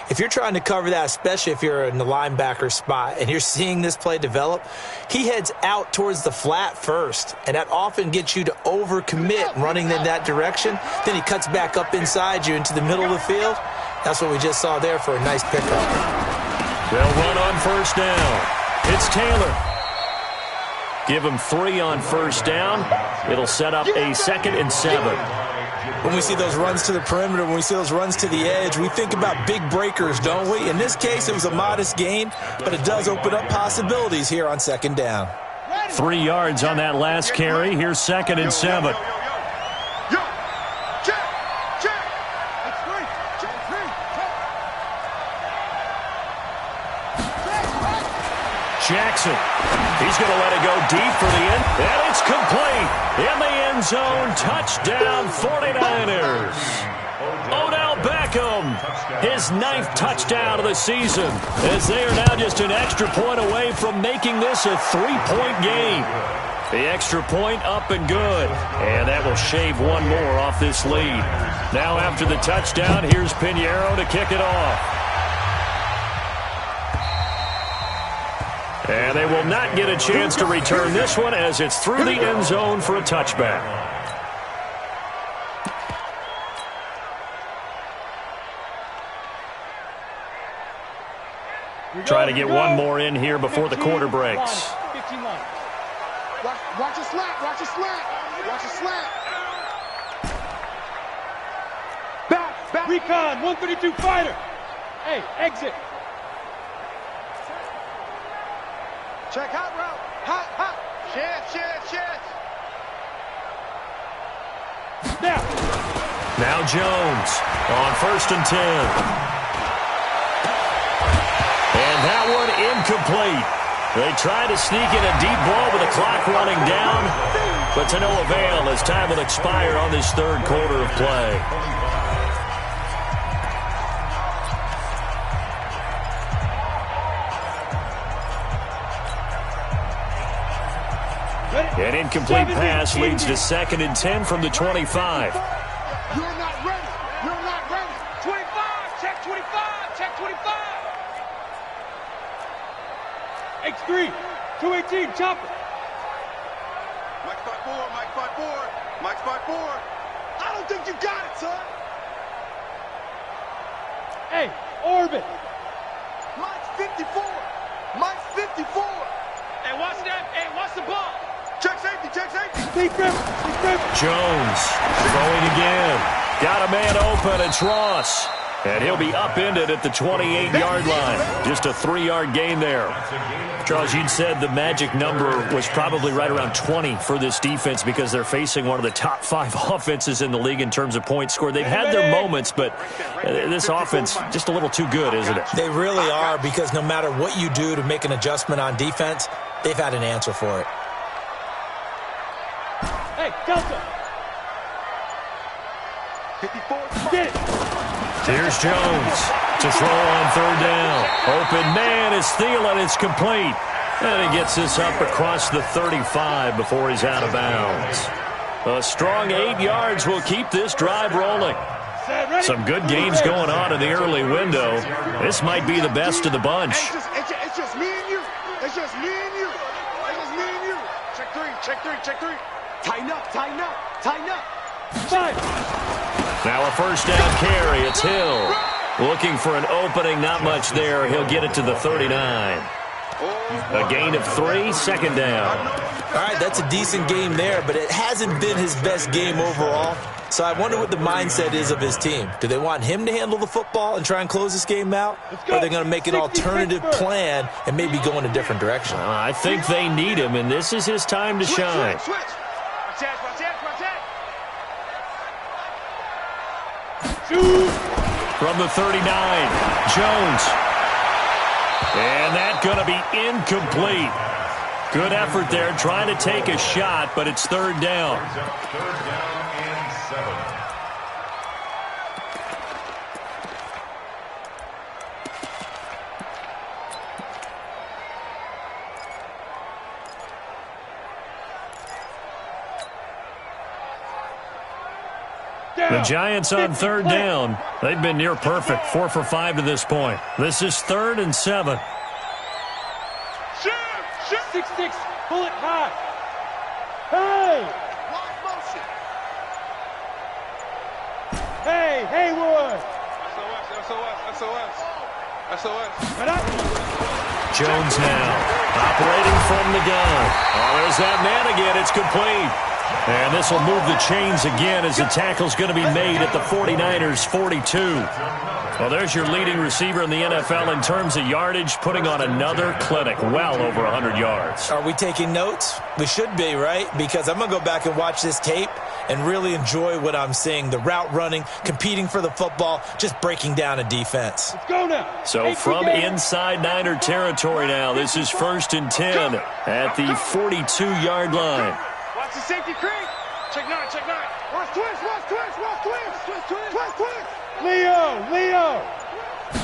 if you're trying to cover that, especially if you're in the linebacker spot and you're seeing this play develop, he heads out towards the flat first, and that often gets you to overcommit running in that direction. Then he cuts back up inside you into the middle of the field. That's what we just saw there for a nice pickup. They'll run on 1st down. It's Taylor. Give him 3 on 1st down. It'll set up a 2nd and 7. When we see those runs to the perimeter, when we see those runs to the edge, we think about big breakers, don't we? In this case, it was a modest gain, but it does open up possibilities here on 2nd down. 3 yards on that last carry. Here's 2nd and 7. Jackson. He's going to let it go deep for the end. And it's complete. In the end zone. Touchdown 49ers. Odell Beckham. His 9th touchdown of the season. As they are now just an extra point away from making this a 3-point game. The extra point up and good. And that will shave one more off this lead. Now after the touchdown, here's Pinheiro to kick it off. And they will not get a chance to return this one as it's through the end zone for a touchback. Try to get one more in here before the quarter breaks. Watch a slant, watch a slant, watch a slant. Back. Recon, 132 fighter. Hey, exit. Check hot route. Hot. Chance. Now Jones on 1st and 10. And that one incomplete. They try to sneak in a deep ball with the clock running down, but to no avail as time will expire on this 3rd quarter of play. An incomplete pass leads to 2nd and 10 from the 25. You're not ready. You're not ready. 25. Check 25. Check 25. X3. 218. Chopper. Mike 5-4. Mike 5-4. Mike 5-4. I don't think you got it, son. Hey, orbit. Mike's 54. Mike's 54. Hey, watch that. Hey, watch the ball. Check safety. Check safety. Deep grip. Deep grip. Jones throwing again. Got a man open. It's Ross. And he'll be upended at the 28-yard line. Just a 3-yard gain there. Charles, you'd said the magic number was probably right around 20 for this defense because they're facing one of the top 5 offenses in the league in terms of points scored. They've had their moments, but this offense just a little too good, isn't it? They really are, because no matter what you do to make an adjustment on defense, they've had an answer for it. Hey, Delta. 54. Get it. Here's Jones to throw on 3rd down. Open man is Thielen. It's complete. And he gets this up across the 35 before he's out of bounds. A strong 8 yards will keep this drive rolling. Some good games going on in the early window. This might be the best of the bunch. It's just me and you. It's just me and you. It's just me and you. Check 3. Check 3. Check 3. Tighten up. Tighten up. Tighten up. 5. Now a 1st down carry. It's Hill. Looking for an opening. Not much there. He'll get it to the 39. A gain of 3. 2nd down. All right, that's a decent game there, but it hasn't been his best game overall. So I wonder what the mindset is of his team. Do they want him to handle the football and try and close this game out? Or are they going to make an alternative plan and maybe go in a different direction? I think they need him, and this is his time to shine. Switch. Watch that. Watch that. Watch that. From the 39, Jones. And that's going to be incomplete. Good effort there, trying to take a shot, but it's 3rd down. 3rd down and 7. The Giants on 3rd down. They've been near perfect, 4 for 5 to this point. This is 3rd and 7. Shoot. 6-6. Pull it high. Hey. Wide motion. Hey, Haywood. SOS. Jones now operating from the gun. Oh, there's that man again. It's complete. And this will move the chains again as the tackle's going to be made at the 49ers' 42. Well, there's your leading receiver in the NFL in terms of yardage, putting on another clinic, well over 100 yards. Are we taking notes? We should be, right? Because I'm going to go back and watch this tape and really enjoy what I'm seeing. The route running, competing for the football, just breaking down a defense. Let's go now. So from inside Niner territory now, this is 1st and 10 at the 42-yard line. Watch the safety creep. Check 9. Check 9. Watch twist. Leo.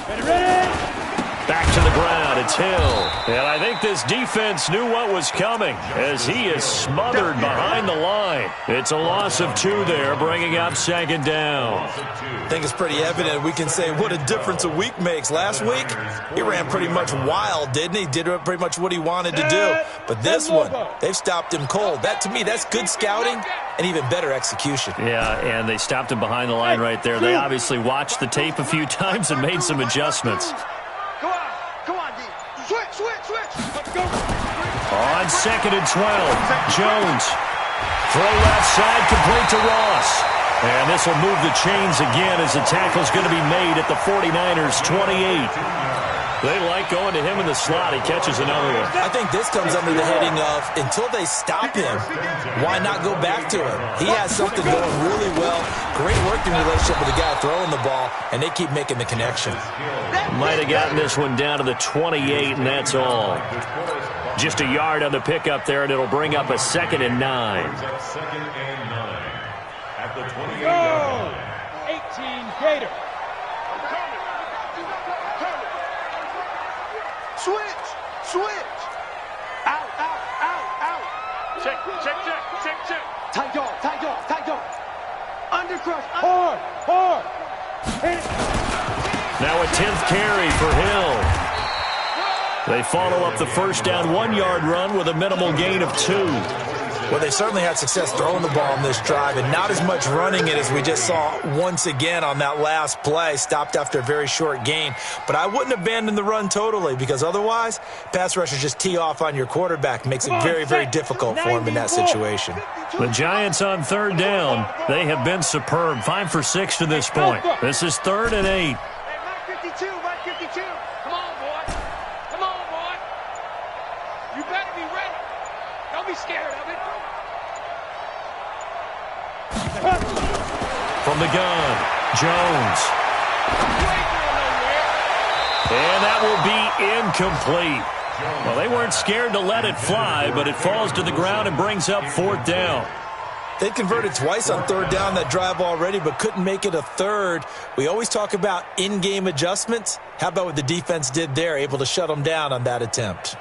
Ready? Back to the ground. It's Hill. And I think this defense knew what was coming as he is smothered behind the line. It's a loss of 2 there, bringing up 2nd down. I think it's pretty evident. We can say what a difference a week makes. Last week, he ran pretty much wild, didn't he? Did pretty much what he wanted to do. But this one, they've stopped him cold. That, to me, that's good scouting and even better execution. Yeah, and they stopped him behind the line right there. They obviously watched the tape a few times and made some adjustments. Go on, D. Switch. Let's go. On 2nd and 12, Jones. Throw left side, complete to Ross. And this will move the chains again as the tackle's going to be made at the 49ers' 28. They like going to him in the slot. He catches another one. I think this comes under the heading of until they stop him, why not go back to him? He has something going really well. Great working relationship with the guy throwing the ball, and they keep making the connection. Might have gotten this one down to the 28, and that's all. Just a yard on the pickup there, and it'll bring up a 2nd and 9. 2nd and 9 at the 28-yard Go. line. 18 Gator. Switch. Out. Check. Tight dog. Under crush. Hard. Now a 10th carry for Hill. They follow up the first down 1-yard run with a minimal gain of 2. Well, they certainly had success throwing the ball on this drive, and not as much running it as we just saw once again on that last play. Stopped after a very short gain. But I wouldn't abandon the run totally, because otherwise, pass rushers just tee off on your quarterback. Makes it very, very difficult for him in that situation. The Giants on 3rd down. They have been superb. 5 for 6 to this point. This is 3rd and 8. Mike 52. Come on, boy. You better be ready. Don't be scared of it. From the gun, Jones. And that will be incomplete. Well, they weren't scared to let it fly, but it falls to the ground and brings up 4th down. They converted twice on 3rd down that drive already, but couldn't make it a 3rd. We always talk about in-game adjustments. How about what the defense did there, able to shut them down on that attempt?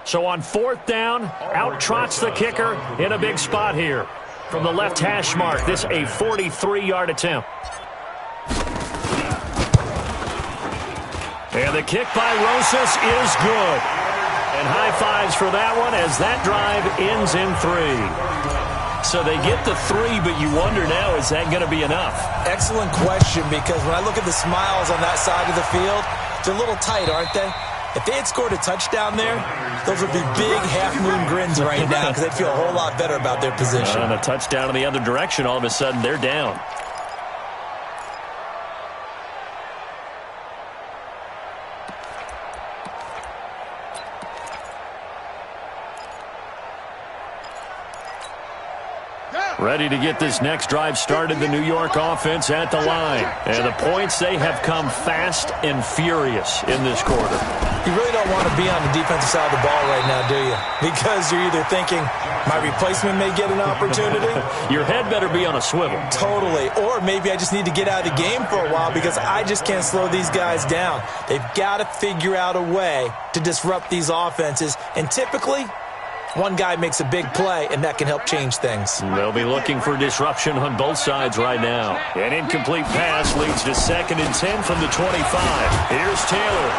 So on 4th down, out trots the kicker in a big spot here. From the left hash mark, this a 43-yard attempt. And the kick by Rosas is good. And high fives for that one as that drive ends in 3. So they get the 3, but you wonder now, is that going to be enough? Excellent question, because when I look at the smiles on that side of the field, they're a little tight, aren't they? If they had scored a touchdown there, those would be big half-moon grins right now because they'd feel a whole lot better about their position. And a touchdown in the other direction, all of a sudden they're down. Ready to get this next drive started, the New York offense at the line. And the points, they have come fast and furious in this quarter. You really don't want to be on the defensive side of the ball right now, do you? Because you're either thinking, my replacement may get an opportunity. Your head better be on a swivel. Totally. Or maybe I just need to get out of the game for a while because I just can't slow these guys down. They've got to figure out a way to disrupt these offenses. And typically, one guy makes a big play, and that can help change things. They'll be looking for disruption on both sides right now. An incomplete pass leads to 2nd and 10 from the 25. Here's Taylor.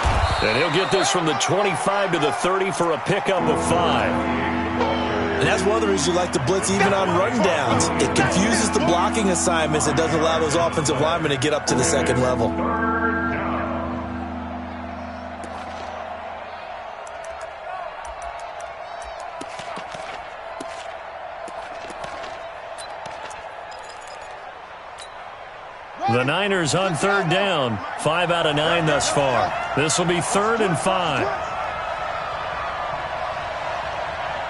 And he'll get this from the 25 to the 30 for a pickup of 5. And that's one of the reasons you like to blitz even on rundowns. It confuses the blocking assignments. It doesn't allow those offensive linemen to get up to the 2nd level. The Niners on 3rd down. 5 out of 9 thus far. This will be 3rd and 5. Hey,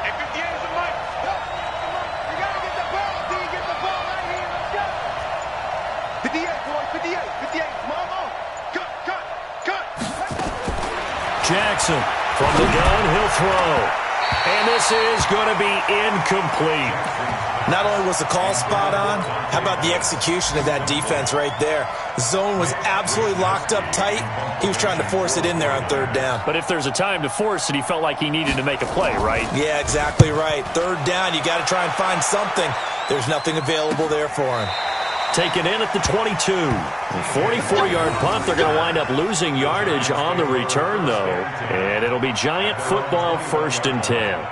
58 is the mic. You got to get the ball. D, get the ball right here. Let's go. 58, boy. 58. Come on. Cut. Jackson from the gun. He'll throw. And this is going to be incomplete. Not only was the call spot on, how about the execution of that defense right there? The zone was absolutely locked up tight. He was trying to force it in there on 3rd down. But if there's a time to force it, he felt like he needed to make a play, right? Yeah, exactly right. 3rd down, you got to try and find something. There's nothing available there for him. Taken in at the 22. 44-yard punt. They're going to wind up losing yardage on the return, though. And it'll be Giant football, 1st and 10.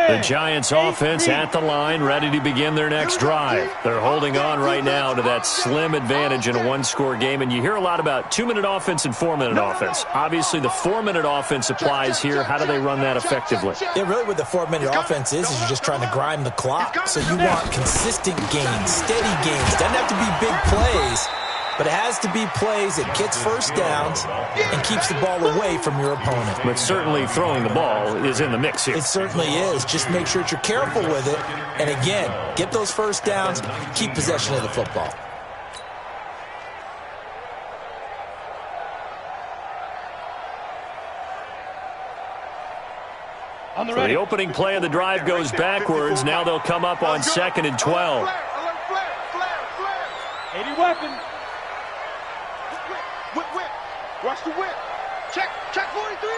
The Giants offense at the line, ready to begin their next drive. They're holding on right now to that slim advantage in a one-score game, and you hear a lot about 2-minute offense and 4-minute offense. Obviously, the 4-minute offense applies here. How do they run that effectively? Yeah, really what the 4-minute offense is you're just trying to grind the clock. So you want consistent gains, steady gains. Doesn't have to be big plays, but it has to be plays that gets first downs and keeps the ball away from your opponent. But certainly throwing the ball is in the mix here. It certainly is. Just make sure that you're careful with it. And again, get those first downs, keep possession of the football. On the So ready. the opening play of the drive goes backwards. Now they'll come up on 2nd and 12. Flare, flare. 80 weapons. Whip. Watch the whip. Check 43.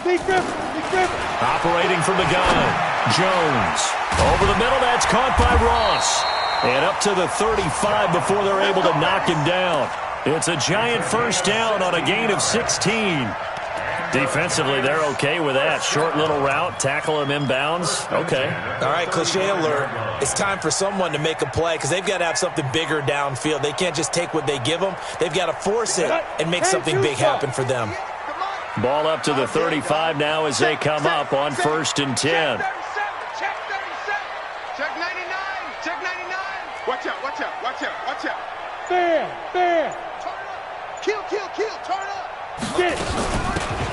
Big Griffin. Operating from the gun, Jones. Over the middle, that's caught by Ross. And up to the 35 before they're able to knock him down. It's a giant first down on a gain of 16. Defensively, they're okay with that. Short little route, tackle him inbounds. Okay. All right, cliche alert. It's time for someone to make a play because they've got to have something bigger downfield. They can't just take what they give them. They've got to force it and make something big happen for them. Ball up to the 35 now as they come up on 1st and 10. Check 37. Check 99. Check 99. Watch out. Bam. Kill. Turn up. Get it.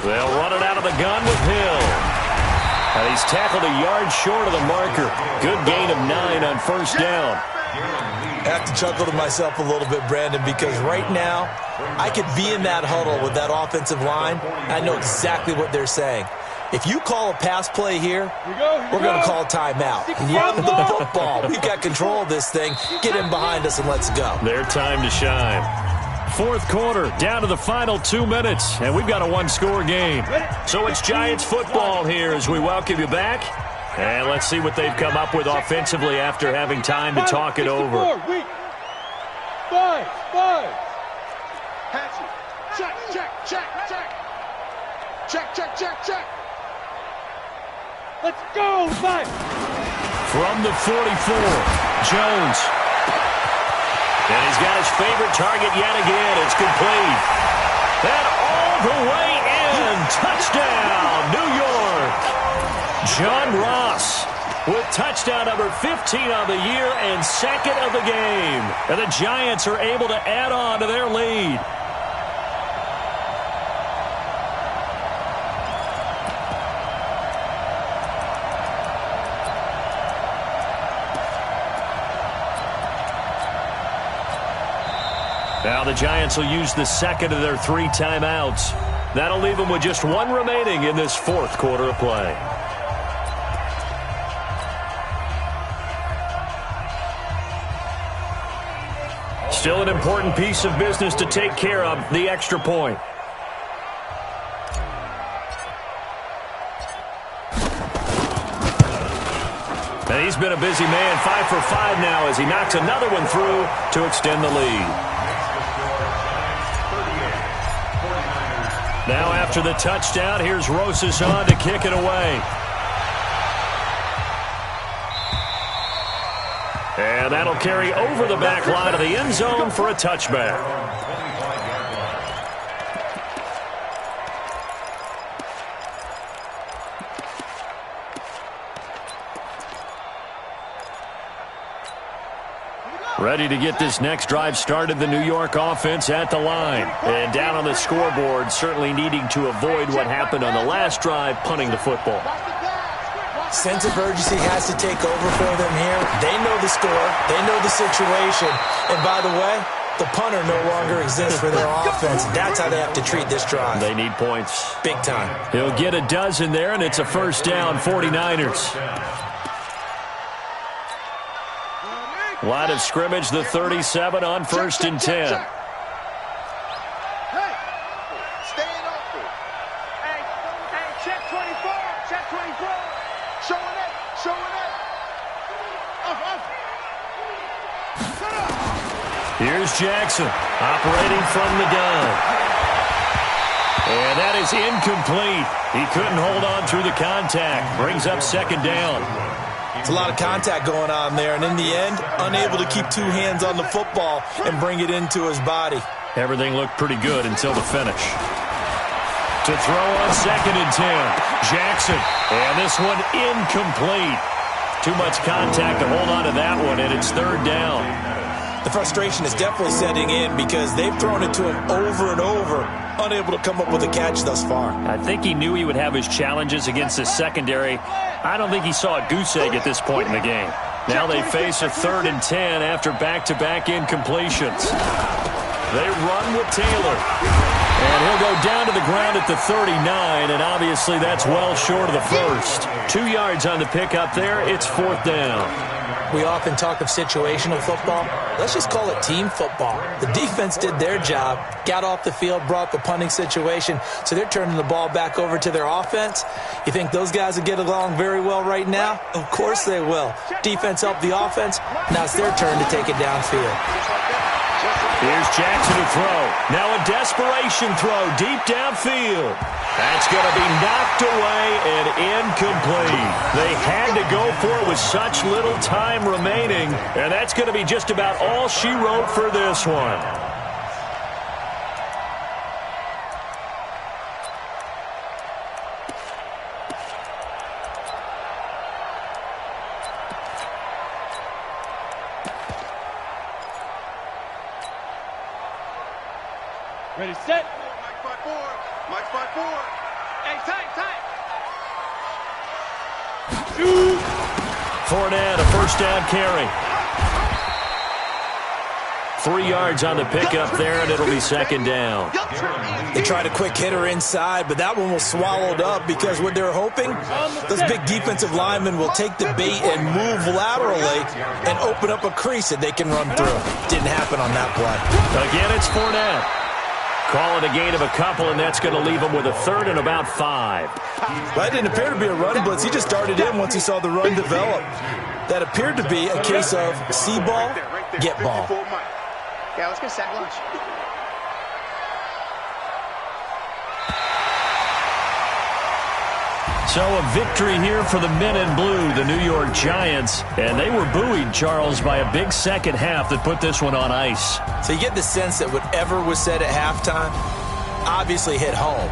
They'll run it out of the gun with Hill. And he's tackled a yard short of the marker. Good gain of 9 on 1st down. I have to chuckle to myself a little bit, Brandon, because right now I could be in that huddle with that offensive line. I know exactly what they're saying. If you call a pass play here, we're going to call timeout. Run the football. We've got control of this thing. Get in behind us and let's go. Their time to shine. 4th quarter, down to the final 2 minutes, and we've got a one-score game. So it's Giants football here as we welcome you back. And let's see what they've come up with offensively after having time to talk it over. 5. Patch it. Check. Let's go. 5. From the 44, Jones. And he's got his favorite target yet again. It's complete. And all the way in. Touchdown, New York. John Ross with touchdown number 15 of the year and 2nd of the game. And the Giants are able to add on to their lead. Now the Giants will use the 2nd of their 3 timeouts. That'll leave them with just 1 remaining in this 4th quarter of play. Still an important piece of business to take care of, the extra point. And he's been a busy man, 5 for 5 now as he knocks another one through to extend the lead. Now after the touchdown, here's Rosas on to kick it away. And that'll carry over the back line of the end zone for a touchback. Ready to get this next drive started, the New York offense at the line. And down on the scoreboard, certainly needing to avoid what happened on the last drive, punting the football. Sense of urgency has to take over for them here. They know the score. They know the situation. And by the way, the punter no longer exists for their offense. That's how they have to treat this drive. They need points. Big time. He'll get a dozen there, and it's a first down, 49ers. Line of scrimmage, the 37 on 1st and 10. Hey, staying open. Hey, check 24. Showing it. Shut up. Here's Jackson, operating from the gun. And that is incomplete. He couldn't hold on through the contact. Brings up 2nd down. It's a lot of contact going on there, and in the end, unable to keep 2 hands on the football and bring it into his body. Everything looked pretty good until the finish. To throw on 2nd and 10. Jackson, and this one incomplete. Too much contact to hold on to that one, and it's 3rd down. The frustration is definitely setting in because they've thrown it to him over and over, unable to come up with a catch thus far. I think he knew he would have his challenges against his secondary. I don't think he saw a goose egg at this point in the game. Now they face a 3rd and 10 after back-to-back incompletions. They run with Taylor. And he'll go down to the ground at the 39, and obviously that's well short of the first. 2 yards on the pickup there. It's 4th down. We often talk of situational football. Let's just call it team football. The defense did their job, got off the field, brought the punting situation, so they're turning the ball back over to their offense. You think those guys will get along very well right now? Of course they will. Defense helped the offense. Now it's their turn to take it downfield. Here's Jackson to throw. Now a desperation throw deep downfield. That's going to be knocked away and incomplete. They had to go for it with such little time remaining, and that's going to be just about all she wrote for this one. Ready, set. Mike 5-4. Mike 5-4. Hey, tight. Fournette, a first down carry. 3 yards on the pickup there, and it'll be 2nd down. They tried a quick hitter inside, but that one was swallowed up because what they're hoping, those big defensive linemen will take the bait and move laterally and open up a crease that they can run through. Didn't happen on that play. Again, it's Fournette. Call it a gain of a couple, and that's going to leave him with a 3rd and about 5. Well, it didn't appear to be a run blitz. He just started in once he saw the run develop. That appeared to be a case of see ball, get ball. Yeah, let's go sack lunch. So a victory here for the men in blue, the New York Giants. And they were buoyed, Charles, by a big second half that put this one on ice. So you get the sense that whatever was said at halftime obviously hit home.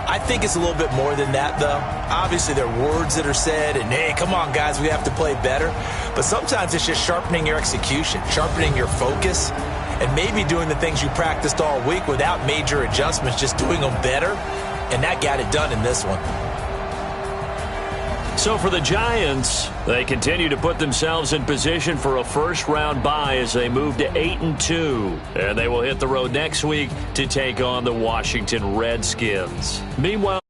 I think it's a little bit more than that, though. Obviously, there are words that are said, and, hey, come on, guys, we have to play better. But sometimes it's just sharpening your execution, sharpening your focus, and maybe doing the things you practiced all week without major adjustments, just doing them better. And that got it done in this one. So for the Giants, they continue to put themselves in position for a first-round bye as they move to 8-2. And they will hit the road next week to take on the Washington Redskins. Meanwhile,